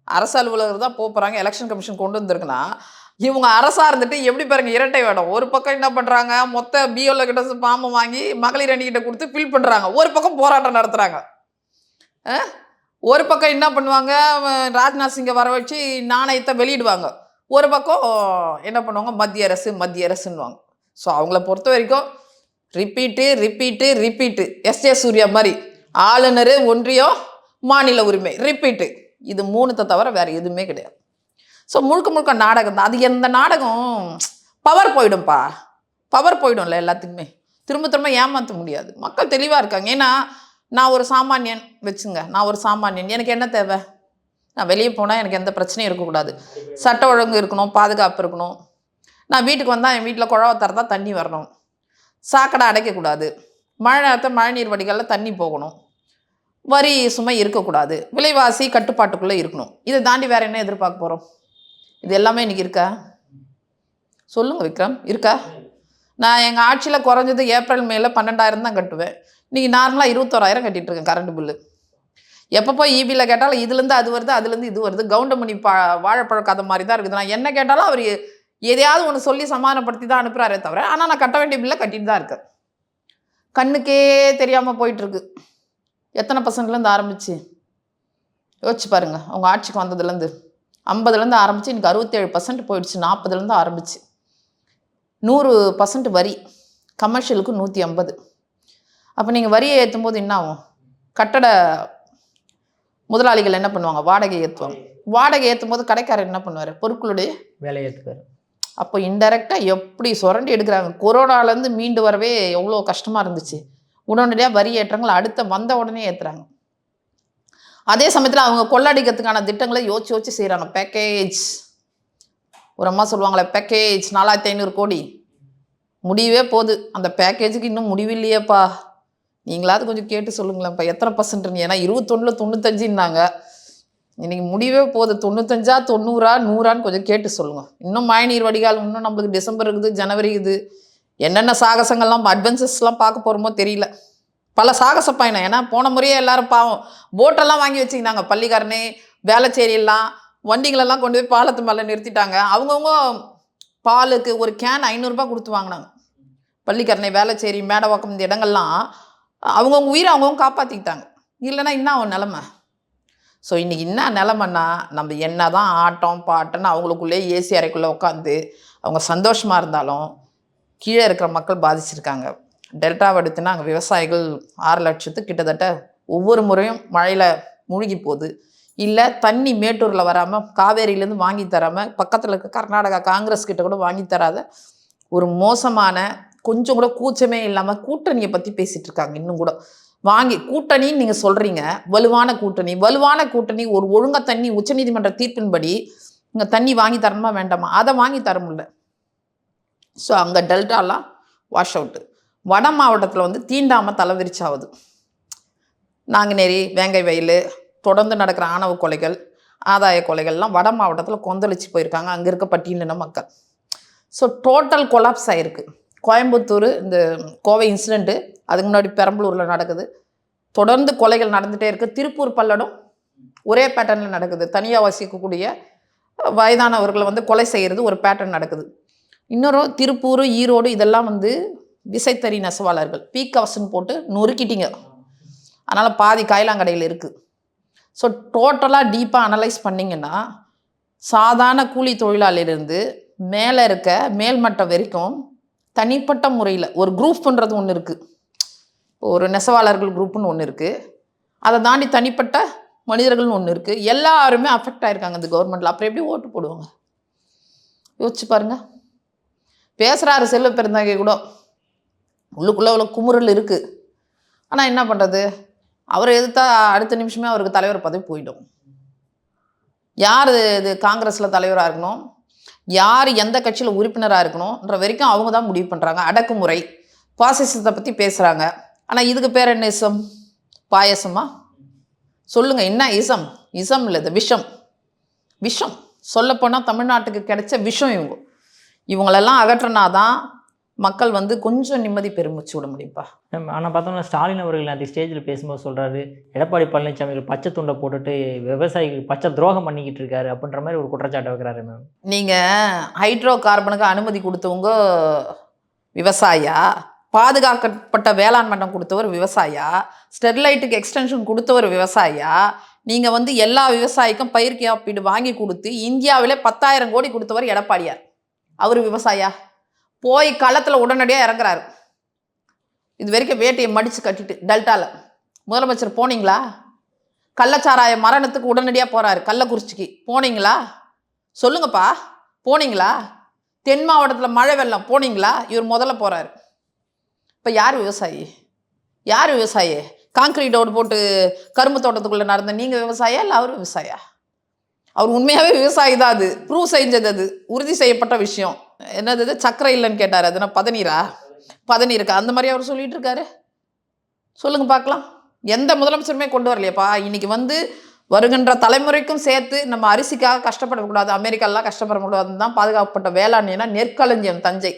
அரசு அலுவலகர் தான் போகிறாங்க, எலெக்ஷன் கமிஷன் கொண்டு வந்திருக்குன்னா இவங்க அரசா இருந்துட்டு எப்படி பாருங்க இரட்டை வேடம். ஒரு பக்கம் என்ன பண்றாங்க, மொத்த பிஎல்ஓ கிட்ட ஃபார்ம் வாங்கி மகளிர் அணி கிட்ட கொடுத்து ஃபில் பண்றாங்க. ஒரு பக்கம் போராட்டம் நடத்துறாங்க. ஒரு பக்கம் என்ன பண்ணுவாங்க, ராஜ்நாத் சிங்கை வர வச்சு நாணயத்தை வெளியிடுவாங்க. ஒரு பக்கம் என்ன பண்ணுவாங்க, மத்திய அரசு மத்திய அரசுன்னுவாங்க. ஸோ அவங்கள பொறுத்த வரைக்கும் ரிப்பீட்டு எஸ்ஜே சூர்யா மாதிரி ஆளுநர், ஒன்றியம், மாநில உரிமை ரிப்பீட்டு. இது 3 தவிர வேற எதுவுமே கிடையாது. ஸோ முழுக்க முழுக்க நாடகம் தான். அது எந்த நாடகம் பவர் போயிடும்ப்பா, பவர் போயிடும்ல எல்லாத்துக்குமே. திரும்ப திரும்ப ஏமாற்ற முடியாது. மக்கள் தெளிவாக இருக்காங்க. ஏன்னா நான் ஒரு சாமானியன் வச்சுங்க, நான் ஒரு சாமானியன். எனக்கு என்ன தேவை? நான் வெளியே போனால் எனக்கு எந்த பிரச்சனையும் இருக்கக்கூடாது, சட்ட ஒழுங்கு இருக்கணும், பாதுகாப்பு இருக்கணும். நான் வீட்டுக்கு வந்தால் என் வீட்டில் குழாவை திறந்தா தண்ணி வரணும், சாக்கடை அடைக்கக்கூடாது, மழை நேரத்தில் மழைநீர் வடிகாலில் தண்ணி போகணும், வரி சுமை இருக்கக்கூடாது, விலைவாசி கட்டுப்பாட்டுக்குள்ளே இருக்கணும். இதை தாண்டி வேறு என்ன எதிர்பார்க்க போகிறோம்? இது எல்லாமே இன்றைக்கி இருக்கா? சொல்லுங்கள் விக்ரம், இருக்கா? நான் எங்கள் ஆட்சியில் குறைஞ்சது ஏப்ரல் மேல 12,000 தான் கட்டுவேன். இன்றைக்கி நார்மலாக 21,000 கட்டிகிட்ருக்கேன் கரண்ட் பில்லு. எப்போ போய் இபியில் கேட்டாலும் இதுலேருந்து அது வருது, அதுலேருந்து இது வருது. கவுண்டமணி வாழைப்பழ கதை மாதிரி தான் இருக்குது. நான் என்ன கேட்டாலும் அவர் எதையாவது ஒன்று சொல்லி சமாதானப்படுத்தி தான் அனுப்புகிறாரே தவிர, ஆனால் நான் கட்ட வேண்டிய பில்லை கட்டிட்டு தான் இருக்கேன். கண்ணுக்கே தெரியாமல் போயிட்டுருக்கு. எத்தனை பர்சன்ட்லேருந்து ஆரம்பிச்சு யோசிச்சு பாருங்கள். அவங்க ஆட்சிக்கு வந்ததுலேருந்து 50லேருந்து ஆரம்பித்து இன்றைக்கி 67% போயிடுச்சு. 40லேருந்து ஆரம்பிச்சு 100% வரி, கமர்ஷியலுக்கு 150. அப்போ நீங்கள் வரியை ஏற்றும் போது என்ன ஆகும்? கட்டட முதலாளிகள் என்ன பண்ணுவாங்க? வாடகை ஏற்றுவாங்க. வாடகை ஏற்றும் போது கடைக்காரர் என்ன பண்ணுவார்? பொருட்களுடைய வேலை ஏற்றுக்காரு. அப்போ இன்டெரக்டாக எப்படி சுரண்டி எடுக்கிறாங்க. கொரோனாலேருந்து மீண்டு வரவே எவ்வளோ கஷ்டமாக இருந்துச்சு. உடனடியாக வரி ஏற்றங்கள் வந்த உடனே ஏற்றுறாங்க. அதே சமயத்தில் அவங்க கொள்ளடிக்கிறதுக்கான திட்டங்களை யோசிச்சு செய்கிறாங்க. பேக்கேஜ், ஒரு அம்மா சொல்லுவாங்களே, பேக்கேஜ் 4500 கோடி முடியவே போகுது. அந்த பேக்கேஜுக்கு இன்னும் முடிவில்லையேப்பா. நீங்களாவது கொஞ்சம் கேட்டு சொல்லுங்களேன்ப்பா, எத்தனை பர்சன்ட்னு. ஏன்னா 21 95ன்னாங்க. இன்றைக்கி முடியவே போகுது. 95 90 100 கொஞ்சம் கேட்டு சொல்லுங்கள். இன்னும் மழைநீர் வடிகால் இன்னும் நம்மளுக்கு டிசம்பர் இருக்குது, ஜனவரி இருக்குது. என்னென்ன சாகசங்கள்லாம் அட்வென்ச்சர்ஸ்லாம் பார்க்க போகிறோமோ தெரியல. பல சாகச பயணம். ஏன்னா போன முறையே எல்லாரும் பாவம் போட்டெல்லாம் வாங்கி வச்சுக்கினாங்க. பள்ளிக்காரனே, வேளச்சேரியெல்லாம் வண்டிகளெல்லாம் கொண்டு போய் பாலத்து மேலே நிறுத்திட்டாங்க. அவங்கவுங்க பாலுக்கு ஒரு கேன் 500 ரூபாய் கொடுத்து வாங்கினாங்க. பள்ளிக்கரணை, வேளச்சேரி, மேடவாக்கம், இந்த இடங்கள்லாம் அவங்கவுங்க உயிரை அவங்கவுங்க காப்பாற்றிக்கிட்டாங்க. இல்லைன்னா இன்னும் அவன் நிலமை. ஸோ இன்றைக்கி என்ன நிலமைன்னா, நம்ம என்ன தான் ஆட்டம் பாட்டன்னு அவங்களுக்குள்ளே ஏசி அறைக்குள்ளே உட்காந்து அவங்க சந்தோஷமாக இருந்தாலும் கீழே இருக்கிற மக்கள் பாதிச்சிருக்காங்க. டெல்டாவை எடுத்துன்னா அங்கே விவசாயிகள் 6 லட்சத்துக்கு கிட்டத்தட்ட ஒவ்வொரு முறையும் மழையில் மூழ்கி போகுது. இல்லை தண்ணி மேட்டூரில் வராமல் காவேரியிலேருந்து வாங்கி தராமல் பக்கத்தில் இருக்க கர்நாடகா காங்கிரஸ் கிட்ட கூட வாங்கி தராத ஒரு மோசமான, கொஞ்சம் கூட கூச்சமே இல்லாமல் கூட்டணியை பற்றி பேசிகிட்டு இருக்காங்க. இன்னும் கூட வாங்கி கூட்டணின்னு நீங்கள் சொல்கிறீங்க, வலுவான கூட்டணி ஒரு ஒழுங்கா தண்ணி உச்சநீதிமன்ற தீர்ப்பின்படி இங்கே தண்ணி வாங்கி தரணுமா வேண்டாமா? அதை வாங்கி தர முடியல. ஸோ அங்கே டெல்டாலாம் வாஷ் அவுட்டு. வட மாவட்டத்தில் வந்து தீண்டாமல் தலைவிரிச்சாகுது. நாங்குநேரி, வேங்கை வயல், தொடர்ந்து நடக்கிற ஆணவ கொலைகள், ஆதாய கொலைகள்லாம் வட மாவட்டத்தில் கொந்தளிச்சு போயிருக்காங்க அங்கே இருக்க பட்டியலின மக்கள். ஸோ டோட்டல் கொலாப்ஸ் ஆகிருக்கு. கோயம்புத்தூர், இந்த கோவை இன்சிடெண்ட்டு, அதுக்கு முன்னாடி பெரம்பலூரில் நடக்குது. தொடர்ந்து கொலைகள் நடந்துகிட்டே இருக்குது. திருப்பூர், பல்லடம் ஒரே பேட்டர்னில் நடக்குது. தனியாக வசிக்கக்கூடிய வயதானவர்களை வந்து கொலை செய்கிறது ஒரு பேட்டர்ன் நடக்குது. இன்னொரு திருப்பூர், ஈரோடு இதெல்லாம் வந்து விசைத்தறி நெசவாளர்கள் பீக்கவசன் போட்டு நொறுக்கிட்டீங்க. அதனால் பாதி காயிலாங்கடையில் இருக்குது. ஸோ டோட்டலாக டீப்பாக அனலைஸ் பண்ணிங்கன்னா, சாதாரண கூலி தொழிலாளியிலிருந்து மேலே இருக்க மேல்மட்டம் வரைக்கும் தனிப்பட்ட முறையில் ஒரு குரூப்ன்றது ஒன்று இருக்குது. ஒரு நெசவாளர்கள் குரூப்புன்னு ஒன்று இருக்குது. அதை தாண்டி தனிப்பட்ட மனிதர்கள்னு ஒன்று இருக்குது. எல்லாருமே அஃபெக்ட் ஆகிருக்காங்க இந்த கவர்மெண்ட்டில். அப்புறம் எப்படி ஓட்டு போடுவாங்க? யோசிச்சு பாருங்கள். பேசுகிறாரு செல்வ பெருந்தாங்க கூட, உள்ளுக்குள்ளே அவ்வளோ குமுறல் இருக்குது. ஆனால் என்ன பண்ணுறது? அவரை எதிர்த்தா அடுத்த நிமிஷமே அவருக்கு தலைவர் பதவி போயிடும். யார் இது காங்கிரஸில் தலைவராக இருக்கணும், யார் எந்த கட்சியில் உறுப்பினராக இருக்கணும்ன்ற வரைக்கும் அவங்க தான் முடிவு பண்ணுறாங்க. அடக்குமுறை, பாசிசத்தை பற்றி பேசுகிறாங்க. ஆனால் இதுக்கு பேர் என்ன? இசம், பாயசமா? சொல்லுங்கள், என்ன இசம்? இசம் இல்லை, இது விஷம். சொல்லப்போனால் தமிழ்நாட்டுக்கு கிடைச்ச விஷம் இவங்களெல்லாம் அகற்றினாதான் மக்கள் வந்து கொஞ்சம் நிம்மதி பெருமூச்சு விட முடியும்ப்பா. ஆனால் பார்த்தோம்னா ஸ்டாலின் அவர்கள் அந்த ஸ்டேஜில் பேசும்போது சொல்கிறாரு, எடப்பாடி பழனிசாமி பச்சை துண்டை போட்டுட்டு விவசாயிகள் பச்சை துரோகம் பண்ணிக்கிட்டு இருக்காரு அப்படின்ற மாதிரி ஒரு குற்றச்சாட்டை வைக்கிறாரு மேம். நீங்கள் ஹைட்ரோ கார்பனுக்கு அனுமதி கொடுத்தவங்க விவசாயியா, பாதுகாக்கப்பட்ட வேளாண் மண்டம் கொடுத்தவர் விவசாயியா, ஸ்டெர்லைட்டுக்கு எக்ஸ்டென்ஷன் கொடுத்தவர் விவசாயியா, நீங்கள் வந்து எல்லா விவசாயிக்கும் பயிர் காப்பீடு வாங்கி கொடுத்து இந்தியாவிலே 10,000 கோடி கொடுத்தவர் எடப்பாடியார். அவர் விவசாயியா? போய் களத்தில் உடனடியாக இறங்குறாரு. இது வரைக்கும் வேட்டையை மடித்து கட்டிட்டு டெல்டாவில் முதலமைச்சர் போனீங்களா? கள்ளச்சாராய மரணத்துக்கு உடனடியாக போகிறாரு. கள்ளக்குறிச்சிக்கு போனீங்களா? சொல்லுங்கப்பா, போனீங்களா? தென் மாவட்டத்தில் மழை வெள்ளம் போனீங்களா? இவர் முதல்ல போகிறாரு. இப்போ யார் விவசாயி? யார் விவசாயி? கான்கிரீட் ரோடு போட்டு கரும்பு தோட்டத்துக்குள்ளே நடந்த நீங்கள் விவசாயியா இல்லை அவர் விவசாயியா? அவர் உண்மையாகவே விவசாயி தான். அது ப்ரூவ் செஞ்சது, அது உறுதி செய்யப்பட்ட விஷயம். என்னது சக்கரை இல்லைன்னு கேட்டார், அதுனா பதநீரா? பதநீருக்கா? அந்த மாதிரி அவர் சொல்லிட்டு இருக்காரு. சொல்லுங்க பார்க்கலாம். எந்த முதலமைச்சருமே கொண்டு வரலையப்பா. இன்னைக்கு வந்து வருகின்ற தலைமுறைக்கும் சேர்த்து நம்ம அரிசிக்காக கஷ்டப்படக்கூடாது, அமெரிக்காலாம் கஷ்டப்படக்கூடாதுன்னு தான் பாதுகாக்கப்பட்ட வேளாண்மைனா நெற்களஞ்சியம் தஞ்சை.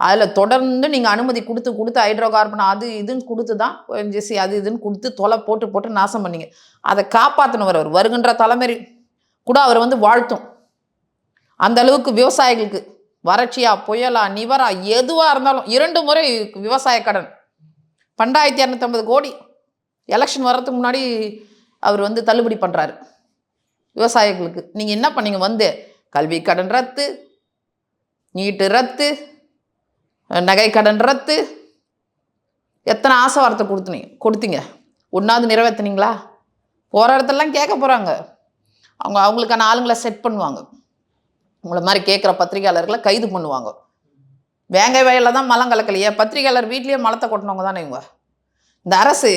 அதில் தொடர்ந்து நீங்கள் அனுமதி கொடுத்து ஹைட்ரோ கார்பன் அது இதுன்னு கொடுத்து தான் ONGC அது இதுன்னு கொடுத்து தொலை போட்டு நாசம் பண்ணீங்க. அதை காப்பாற்றினவர் அவர். வருகின்ற தலைமுறை கூட அவர் வந்து வாழ்த்தும். அந்த அளவுக்கு விவசாயிகளுக்கு வறட்சியா, புயலா, நிவரா, எதுவாக இருந்தாலும் 2 முறை விவசாய கடன் 12,250 கோடி எலெக்ஷன் வர்றதுக்கு முன்னாடி அவர் வந்து தள்ளுபடி பண்ணுறாரு விவசாயிகளுக்கு. நீங்கள் என்ன பண்ணீங்க? வந்து கல்வி கடன் ரத்து, நீட்டு ரத்து, நகை கடன் ரத்து, எத்தனை ஆசை வார்த்தை கொடுத்தீங்க? ஒன்றாவது நிறைவேற்றினீங்களா? போகிற இடத்துலலாம் கேட்க போகிறாங்க. அவங்களுக்கான ஆளுங்களை செட் பண்ணுவாங்க. உங்களை மாதிரி கேட்குற பத்திரிகையாளர்களை கைது பண்ணுவாங்க. வேங்கை வயலில் தான் மலம் கலக்கலையே, பத்திரிகையாளர் வீட்லேயே மலத்தை கொட்டினவங்க தானே இவங்க. இந்த அரசு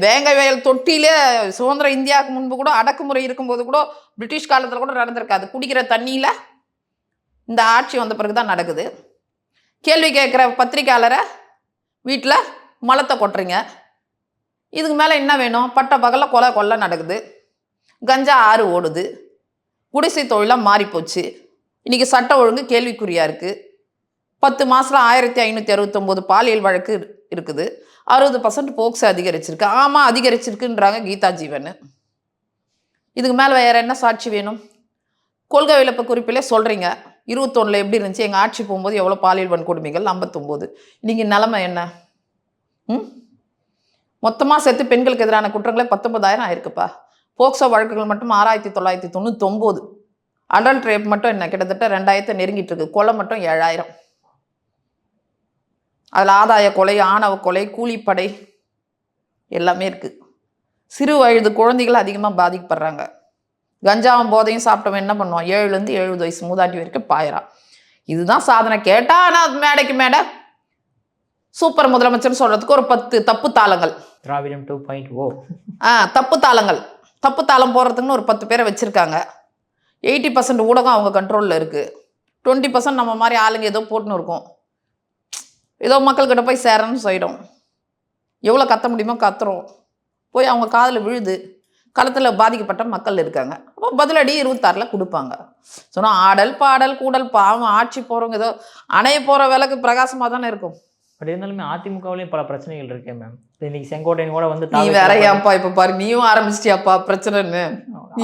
வேங்கை வயல் தொட்டிலே சுதந்திர இந்தியாவுக்கு முன்பு கூட அடக்குமுறை இருக்கும்போது கூட பிரிட்டிஷ் காலத்தில் கூட நடந்திருக்காது. குடிக்கிற தண்ணியில் இந்த ஆட்சி வந்த பிறகு தான் நடக்குது. கேள்வி கேட்குற பத்திரிக்கையாளரை வீட்டில் மலத்தை கொட்டுறீங்க. இதுக்கு மேலே என்ன வேணும்? பட்ட பகலில் கொலை நடக்குது, கஞ்சா ஆறு ஓடுது, குடிசை தொழிலாக மாறிப்போச்சு. இன்றைக்கி சட்ட ஒழுங்கு கேள்விக்குறியாக இருக்குது. 10 மாதத்தில் 1569 பாலியல் வழக்கு இருக்குது. 60% போக்ஸோ அதிகரிச்சிருக்கு. ஆமாம், அதிகரிச்சிருக்குன்றாங்க கீதா ஜீவன். இதுக்கு மேலே வேறு என்ன சாட்சி வேணும்? கொள்கை விளக்க குறிப்பிலே சொல்கிறீங்க 21 எப்படி இருந்துச்சு, எங்கள் ஆட்சி போகும்போது எவ்வளோ பாலியல் வன்கொடுமைகள், 59. இன்றைக்கி நிலைமை என்ன? மொத்தமாக சேர்த்து பெண்களுக்கு எதிரான குற்றங்களே 19,000 ஆயிருக்குப்பா. போக்சோ வழக்குகள் மட்டும் 6,999. அடல்ட் ரேப் மட்டும் என்ன கிட்டத்தட்ட 2,000 நெருங்கிட்டு இருக்கு. கொலை மட்டும் 7,000. அதில் ஆதாய கொலை, ஆணவ கொலை, கூலிப்படை எல்லாமே இருக்குது. சிறு வயது குழந்தைகள் அதிகமாக பாதிக்கப்படுறாங்க. கஞ்சாவும் போதையும் சாப்பிட்டவன் என்ன பண்ணுவான்? 7லேருந்து 70 வயசு மூதாட்டி வரைக்கும் பாயிறான். இதுதான் சாதனை கேட்டா. ஆனால் மேடைக்கு மேடை சூப்பர் முதலமைச்சர்னு சொல்கிறதுக்கு ஒரு 10 தப்பு தாளங்கள். திராவிடம் 2.0 தப்பு தாளங்கள். தப்பு தாளம் போடுறதுக்குன்னு ஒரு 10 பேரை வச்சுருக்காங்க. 80% ஊடகம் அவங்க கண்ட்ரோலில் இருக்குது. 20% நம்ம மாதிரி ஆளுங்க ஏதோ போட்டுன்னு இருக்கும். ஏதோ மக்கள்கிட்ட போய் சேரன்னு சொல்லிடும். எவ்வளோ கத்த முடியுமோ கத்துறோம். போய் அவங்க காதில் விழுது. களத்தில் பாதிக்கப்பட்ட மக்கள் இருக்காங்க. அப்போ பதிலடி 26 கொடுப்பாங்க. சொன்னால் ஆடல் பாடல் கூடல் பாவம் ஆட்சி போகிறவங்க ஏதோ அணைய போகிற விலைக்கு பிரகாசமாக தானே இருக்கும். பட் இருந்தாலுமே அதிமுகவிலையும் பல பிரச்சனைகள் இருக்கேன் மேம். இன்னைக்கு செங்கோட்டையன் கூட வந்து நீ வேறையாப்பா இப்போ பாரு, நீயும் ஆரம்பிச்சிட்டியாப்பா பிரச்சனைன்னு.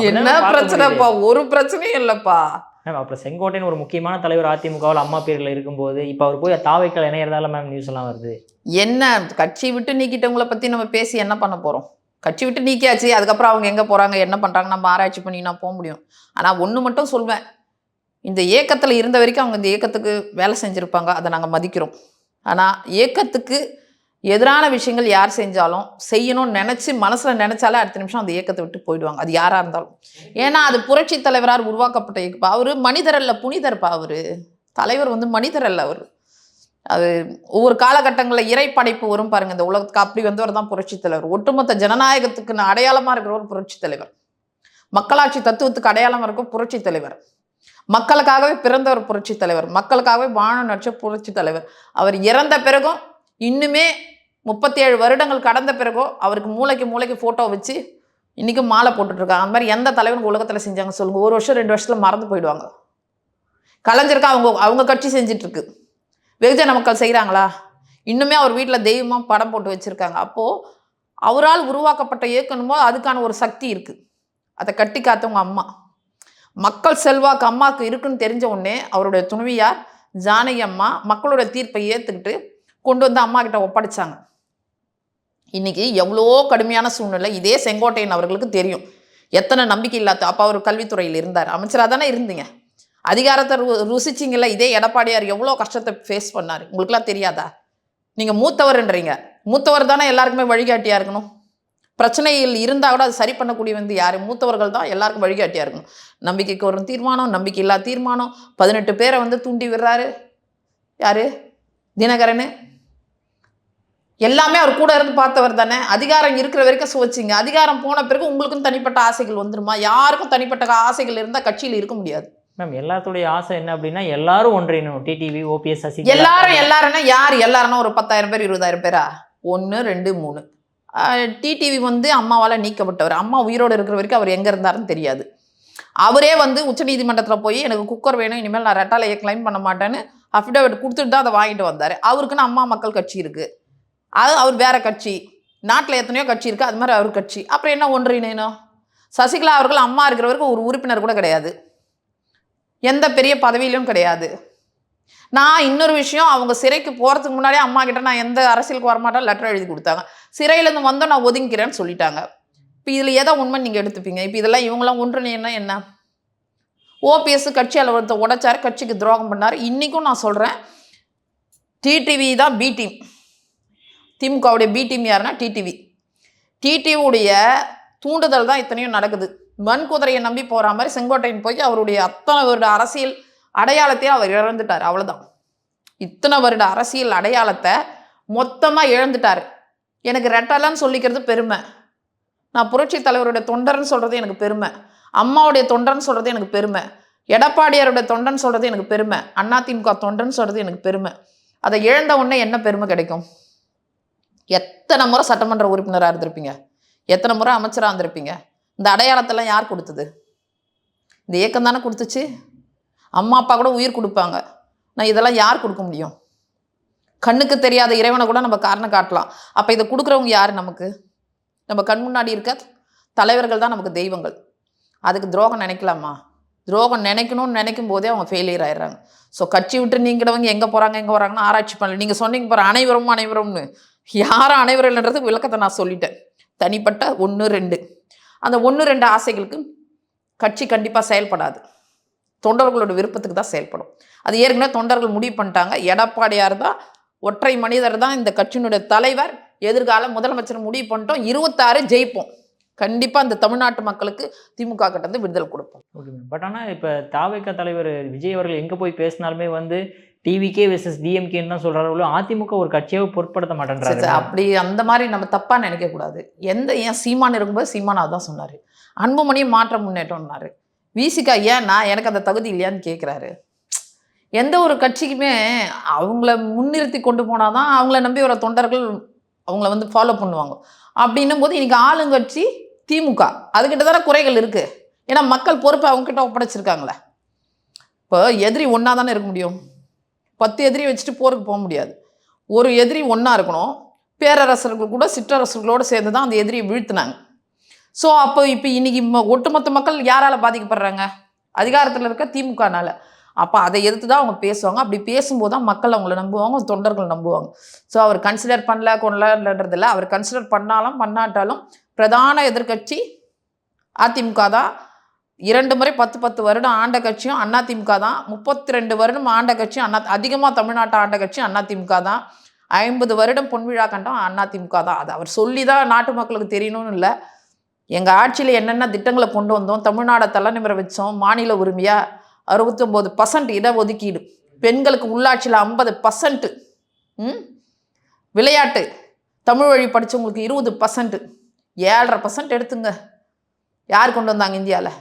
என்ன பிரச்சனைப்பா? ஒரு பிரச்சனையும் இல்லைப்பா. மேம் அப்புறம் செங்கோட்டையன் ஒரு முக்கியமான தலைவர் அதிமுகவில் அம்மா பேரில் இருக்கும்போது இப்போ அவர் போய் தாவைக்கால் இணையறதால மேம் நியூஸ் எல்லாம் வருது. என்ன கட்சி விட்டு நீக்கிட்டவங்களை பற்றி நம்ம பேசி என்ன பண்ண போகிறோம்? கட்சி விட்டு நீக்கியாச்சு, அதுக்கப்புறம் அவங்க எங்கே போகிறாங்க என்ன பண்ணுறாங்க நம்ம ஆராய்ச்சி பண்ணி நான் போக முடியும். ஆனால் ஒன்று மட்டும் சொல்வேன், இந்த இயக்கத்தில் இருந்த வரைக்கும் அவங்க இந்த இயக்கத்துக்கு வேலை செஞ்சுருப்பாங்க, அதை நாங்கள் மதிக்கிறோம். ஆனால் இயக்கத்துக்கு எதிரான விஷயங்கள் யார் செஞ்சாலும் செய்யணும்னு நினச்சி மனசில் நினச்சாலே அடுத்த நிமிஷம் அந்த இயக்கத்தை விட்டு போயிடுவாங்க, அது யாராக இருந்தாலும். ஏன்னா அது புரட்சி தலைவரால் உருவாக்கப்பட்ட இயக்கம். அவர் மனிதர் அல்ல, புனிதர்ப்பா. அவர் தலைவர் வந்து மனிதர் அல்ல. அவர் அது ஒவ்வொரு காலகட்டங்களில் இறை படைப்பு வரும் பாருங்க இந்த உலகத்துக்கு, அப்படி வந்தவர் தான் புரட்சி தலைவர். ஒட்டுமொத்த ஜனநாயகத்துக்கு அடையாளமாக இருக்கிறவர் புரட்சி தலைவர். மக்களாட்சி தத்துவத்துக்கு அடையாளமாக இருக்கும் புரட்சி தலைவர். மக்களுக்காகவே பிறந்தவர் புரட்சி தலைவர். மக்களுக்காகவே வாழ நடிச்ச புரட்சி தலைவர். அவர் இறந்த பிறகும் இன்னுமே 37 வருடங்கள் கடந்த பிறகும் அவருக்கு மூளைக்கு ஃபோட்டோ வச்சு இன்றைக்கும் மாலை போட்டுட்ருக்காங்க. அந்த மாதிரி எந்த தலைவனுக்கு உலகத்தில் செஞ்சாங்க சொல்லுங்கள்? 1 வருஷம் 2 வருஷத்தில் மறந்து போயிடுவாங்க. கலைஞருக்கு அவங்க கட்சி செஞ்சிட்ருக்கு. வெகுஜன மக்கள் செய்கிறாங்களா? இன்னுமே அவர் வீட்டில் தெய்வமாக படம் போட்டு வச்சுருக்காங்க. அப்போது அவரால் உருவாக்கப்பட்ட இயக்கணுமோ அதுக்கான ஒரு சக்தி இருக்குது. அதை கட்டி காத்தவங்க அம்மா. மக்கள் செல்வாக்கு அம்மாவுக்கு இருக்குன்னு தெரிஞ்ச உடனே அவருடைய துணைவியார் ஜானகி அம்மா மக்களோட தீர்ப்பை ஏற்றுக்கிட்டு கொண்டு வந்து அம்மா கிட்ட ஒப்படைச்சாங்க. இன்னைக்கு எவ்வளோ கடுமையான சூழ்நிலை இதே செங்கோட்டையன் அவர்களுக்கு தெரியும். எத்தனை நம்பிக்கை இல்லாத அப்போ அவர் கல்வித்துறையில் இருந்தார், அமைச்சராக தானே இருந்தீங்க. அதிகாரத்தை ருசிச்சிங்கல்ல. இதே எடப்பாடியார் எவ்வளோ கஷ்டத்தை ஃபேஸ் பண்ணார், உங்களுக்குலாம் தெரியாதா? நீங்கள் மூத்தவர்ன்றீங்க, மூத்தவர் தானே எல்லாருக்குமே வழிகாட்டியாக இருக்கணும். பிரச்சனைகள் இருந்தால் கூட அது சரி பண்ணக்கூடிய வந்து யார்? மூத்தவர்கள் தான் எல்லாருக்கும் வழிகாட்டியாக இருக்கணும். நம்பிக்கைக்கு ஒரு தீர்மானம், நம்பிக்கை இல்லா தீர்மானம், 18 பேரை வந்து தூண்டி விடுறாரு. யார்? தினகரன். எல்லாமே அவர் கூட இருந்து பார்த்தவர் தானே. அதிகாரம் இருக்கிற வரைக்கும் சுவச்சிங்க. அதிகாரம் போன பிறகு உங்களுக்கும் தனிப்பட்ட ஆசைகள் வந்துருமா? யாருக்கும் தனிப்பட்ட ஆசைகள் இருந்தால் கட்சியில் இருக்க முடியாது. மேம் எல்லாத்துடைய ஆசை என்ன அப்படின்னா எல்லாரும் ஒன்றிணும். டிடிவி, ஓபிஎஸ், சசி எல்லாருன்னா யார்? எல்லாருன்னா ஒரு 10,000 பேர் 20,000 பேரா? 1 2 3. டிடிவி வந்து அம்மாவால் நீக்கப்பட்டவர். அம்மா உயிரோடு இருக்கிற வரைக்கும் அவர் எங்கே இருந்தாருன்னு தெரியாது. அவரே வந்து உச்சநீதிமன்றத்தில் போய் எனக்கு குக்கர் வேணும், இனிமேல் நான் ரெட்டாலையை கிளைம் பண்ண மாட்டேன்னு அஃபிடவிட் கொடுத்துட்டு தான் அதை வாங்கிட்டு வந்தார். அவருக்குன்னு அம்மா மக்கள் கட்சி இருக்குது, அது அவர் வேற கட்சி. நாட்டில் எத்தனையோ கட்சி இருக்குது, அது மாதிரி அவர் கட்சி. அப்புறம் என்ன ஒன்றிணைணும்? சசிகலா அவர்கள் அம்மா இருக்கிற வரைக்கும் ஒரு உறுப்பினர் கூட கிடையாது, எந்த பெரிய பதவியிலும் கிடையாது. நான் இன்னொரு விஷயம், அவங்க சிறைக்கு போகிறதுக்கு முன்னாடியே அம்மா கிட்ட நான் எந்த அரசியலுக்கு வரமாட்டேன் லெட்டர் எழுதி கொடுத்தாங்க. சிறையிலேருந்து வந்தோம் நான் ஒதுங்கிறேன்னு சொல்லிட்டாங்க. இப்போ இதில் எதை உண்மை நீங்கள் எடுத்துப்பீங்க? இப்போ இதெல்லாம் இவங்களாம் ஒன்றிணைன்னா என்ன? ஓபிஎஸ் கட்சி அலுவலகத்தை உடைச்சாரு, கட்சிக்கு துரோகம் பண்ணார். இன்றைக்கும் நான் சொல்கிறேன், டிடிவி தான் பி டீம். திமுகவுடைய பி டீம் யாருன்னா டிடிவி. டிடிவியுடைய தூண்டுதல் தான் இத்தனையும் நடக்குது. மண் குதிரையை நம்பி போகிற மாதிரி செங்கோட்டையன் போய் அவருடைய அத்தனை வருட அரசியல் அடையாளத்தையும் அவர் இழந்துட்டார். அவ்வளோதான். இத்தனை வருட அரசியல் அடையாளத்தை மொத்தமாக இழந்துட்டார். எனக்கு ரெட்டலன்னு சொல்லிக்கிறது பெருமை. நான் புரட்சி தலைவருடைய தொண்டர்னு சொல்கிறது எனக்கு பெருமை. அம்மாவுடைய தொண்டர்னு சொல்கிறது எனக்கு பெருமை. எடப்பாடியாருடைய தொண்டன்னு சொல்கிறது எனக்கு பெருமை. அதிமுக தொண்டன்னு சொல்கிறது எனக்கு பெருமை. அதை இழந்த உடனே என்ன பெருமை கிடைக்கும்? எத்தனை முறை சட்டமன்ற உறுப்பினராக இருந்திருப்பீங்க, எத்தனை முறை அமைச்சராக இருந்திருப்பீங்க. இந்த அடையாளத்தெல்லாம் யார் கொடுத்தது? இந்த இயக்கம் தானே கொடுத்துச்சு. அம்மா அப்பா கூட உயிர் கொடுப்பாங்க. நான் இதெல்லாம் யார் கொடுக்க முடியும்? கண்ணுக்கு தெரியாத இறைவனை கூட நம்ம காரணம் காட்டலாம். அப்போ இதை கொடுக்குறவங்க யார்? நமக்கு நம்ம கண் முன்னாடி இருக்க தலைவர்கள் தான் நமக்கு தெய்வங்கள். அதுக்கு துரோகம் நினைக்கலாமா? துரோகம் நினைக்கணும்னு நினைக்கும் போதே அவங்க ஃபெயிலியர் ஆயிடுறாங்க. ஸோ கட்சி விட்டு நீங்கிறவங்க எங்கே போகிறாங்க எங்கே வராங்கன்னு ஆராய்ச்சி பண்ணல. நீங்கள் சொன்னீங்க பாரு, அனைவரும்னு. யாரும் அனைவரும் இல்லைன்றதுக்கு விளக்கத்தை நான் சொல்லிட்டேன். தனிப்பட்ட 1 2 அந்த 1 2 ஆசைகளுக்கு கட்சி கண்டிப்பாக செயல்படாது. தொண்டர்களோட விருப்பத்துக்கு தான் செயல்படும். அது ஏற்கனவே தொண்டர்கள் முடிவு பண்ணிட்டாங்க. எடப்பாடியார் தான் ஒற்றை மனிதர் தான் இந்த கட்சியினுடைய தலைவர், எதிர்கால முதலமைச்சர் முடிவு பண்ணிட்டோம். 26 ஜெயிப்போம். கண்டிப்பாக அந்த தமிழ்நாட்டு மக்களுக்கு திமுக கிட்ட இருந்து விடுதலை கொடுப்போம். Okay ma'am. பட் ஆனால் இப்போ தாவேக தலைவர் விஜய் அவர்கள் எங்கே போய் பேசினாலுமே வந்து டிவிகே வெர்சஸ் டிஎம்கேன்னு தான் சொல்கிறாரு. அதிமுக ஒரு கட்சியாவை பொருட்படுத்த மாட்டேன்றாரு. அப்படி அந்த மாதிரி நம்ம தப்பாக நினைக்கக்கூடாது. ஏன் சீமான் இருக்கும்போது சீமான் அதான் சொன்னார், அன்புமணியும் மாற்ற முன்னேற்றம்னாரு. விசிகா ஏன்னா எனக்கு அந்த தகுதி இல்லையான்னு கேட்குறாரு. எந்த ஒரு கட்சிக்குமே அவங்கள முன்னிறுத்தி கொண்டு போனால் தான் அவங்கள நம்பி வர தொண்டர்கள் அவங்கள வந்து ஃபாலோ பண்ணுவாங்க. அப்படின்னும் போது இன்றைக்கி ஆளுங்கட்சி திமுக அதுக்கிட்ட தானே குறைகள் இருக்குது. ஏன்னா மக்கள் பொறுப்பை அவங்ககிட்ட ஒப்படைச்சிருக்காங்களே. இப்போ எதிரி ஒன்றா தானே இருக்க முடியும். 10 எதிரி வச்சுட்டு போருக்கு போக முடியாது. ஒரு எதிரி ஒன்றா இருக்கணும். பேரரசர்கள் கூட சிற்றரசர்களோடு சேர்ந்து தான் அந்த எதிரியை வீழ்த்தினாங்க. ஸோ அப்போ இப்போ இன்றைக்கி ஒட்டுமொத்த மக்கள் யாரால் பாதிக்கப்படுறாங்க? அதிகாரத்தில் இருக்க திமுகனால. அப்போ அதை எதிர்த்து தான் அவங்க பேசுவாங்க. அப்படி பேசும்போது தான் மக்கள் அவங்கள நம்புவாங்க, தொண்டர்கள் நம்புவாங்க. ஸோ அவர் கன்சிடர் கொள்ளன்றதில்ல. அவர் கன்சிடர் பண்ணாலும் பண்ணாட்டாலும் பிரதான எதிர்கட்சி அதிமுக தான். 2 முறை 10 வருடம் ஆண்ட கட்சியும் அதிமுக தான். 32 வருடம் ஆண்ட கட்சியும் அதிகமாக தமிழ்நாட்டை ஆண்ட கட்சியும் அதிமுக தான். 50 வருடம் பொன்விழா கண்டம் அதிமுக தான். அது அவர் சொல்லி தான் நாட்டு மக்களுக்கு தெரியணும்னு இல்லை. எங்கள் ஆட்சியில் என்னென்ன திட்டங்களை கொண்டு வந்தோம், தமிழ்நாடை தலைநிமிர வச்சோம். மாநில உரிமையாக 69% இடஒதுக்கீடு, பெண்களுக்கு உள்ளாட்சியில் 50%, விளையாட்டு தமிழ் வழி படித்தவங்களுக்கு 20%, 7.5% எடுத்துங்க. யார் கொண்டு வந்தாங்க இந்தியாவில்?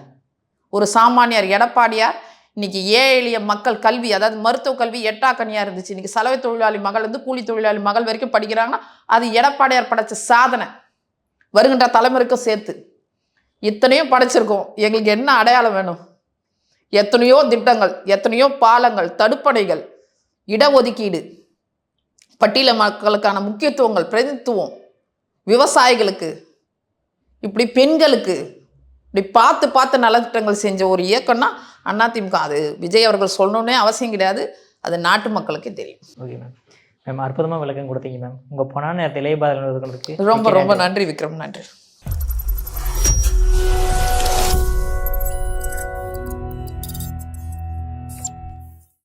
ஒரு சாமானியர் எடப்பாடியார். இன்றைக்கி ஏழை எளிய மக்கள் கல்வி, அதாவது மருத்துவ கல்வி எட்டாக்கனியாக இருந்துச்சு. இன்றைக்கி சலவை தொழிலாளி மகள் வந்து கூலி தொழிலாளி மகள் வரைக்கும் படிக்கிறாங்கன்னா அது எடப்பாடியார் படைச்ச சாதனை. வருகின்ற தலைமுறைக்கும் சேர்த்து இத்தனையும் படைச்சிருக்கோம். எங்களுக்கு என்ன அடையாளம் வேணும்? எத்தனையோ திட்டங்கள், எத்தனையோ பாலங்கள், தடுப்பணைகள், இடஒதுக்கீடு, பட்டியல மக்களுக்கான முக்கியத்துவங்கள், பிரதித்துவம், விவசாயிகளுக்கு, இப்படி பெண்களுக்கு, இப்படி பார்த்து பார்த்து நலத்திட்டங்கள் செஞ்ச ஒரு இயக்கம்னா அதிமுக. அது விஜய் அவர்கள் சொல்லணுன்னே அவசியம் கிடையாது, அது நாட்டு மக்களுக்கே தெரியும். Okay ma'am. மேம் அற்புதமாக விளக்கம் கொடுத்தீங்க மேம். உங்கள் பொன்னான நேரத்தை இளைய பாரதம் ரொம்ப ரொம்ப நன்றி விக்ரம், நன்றி.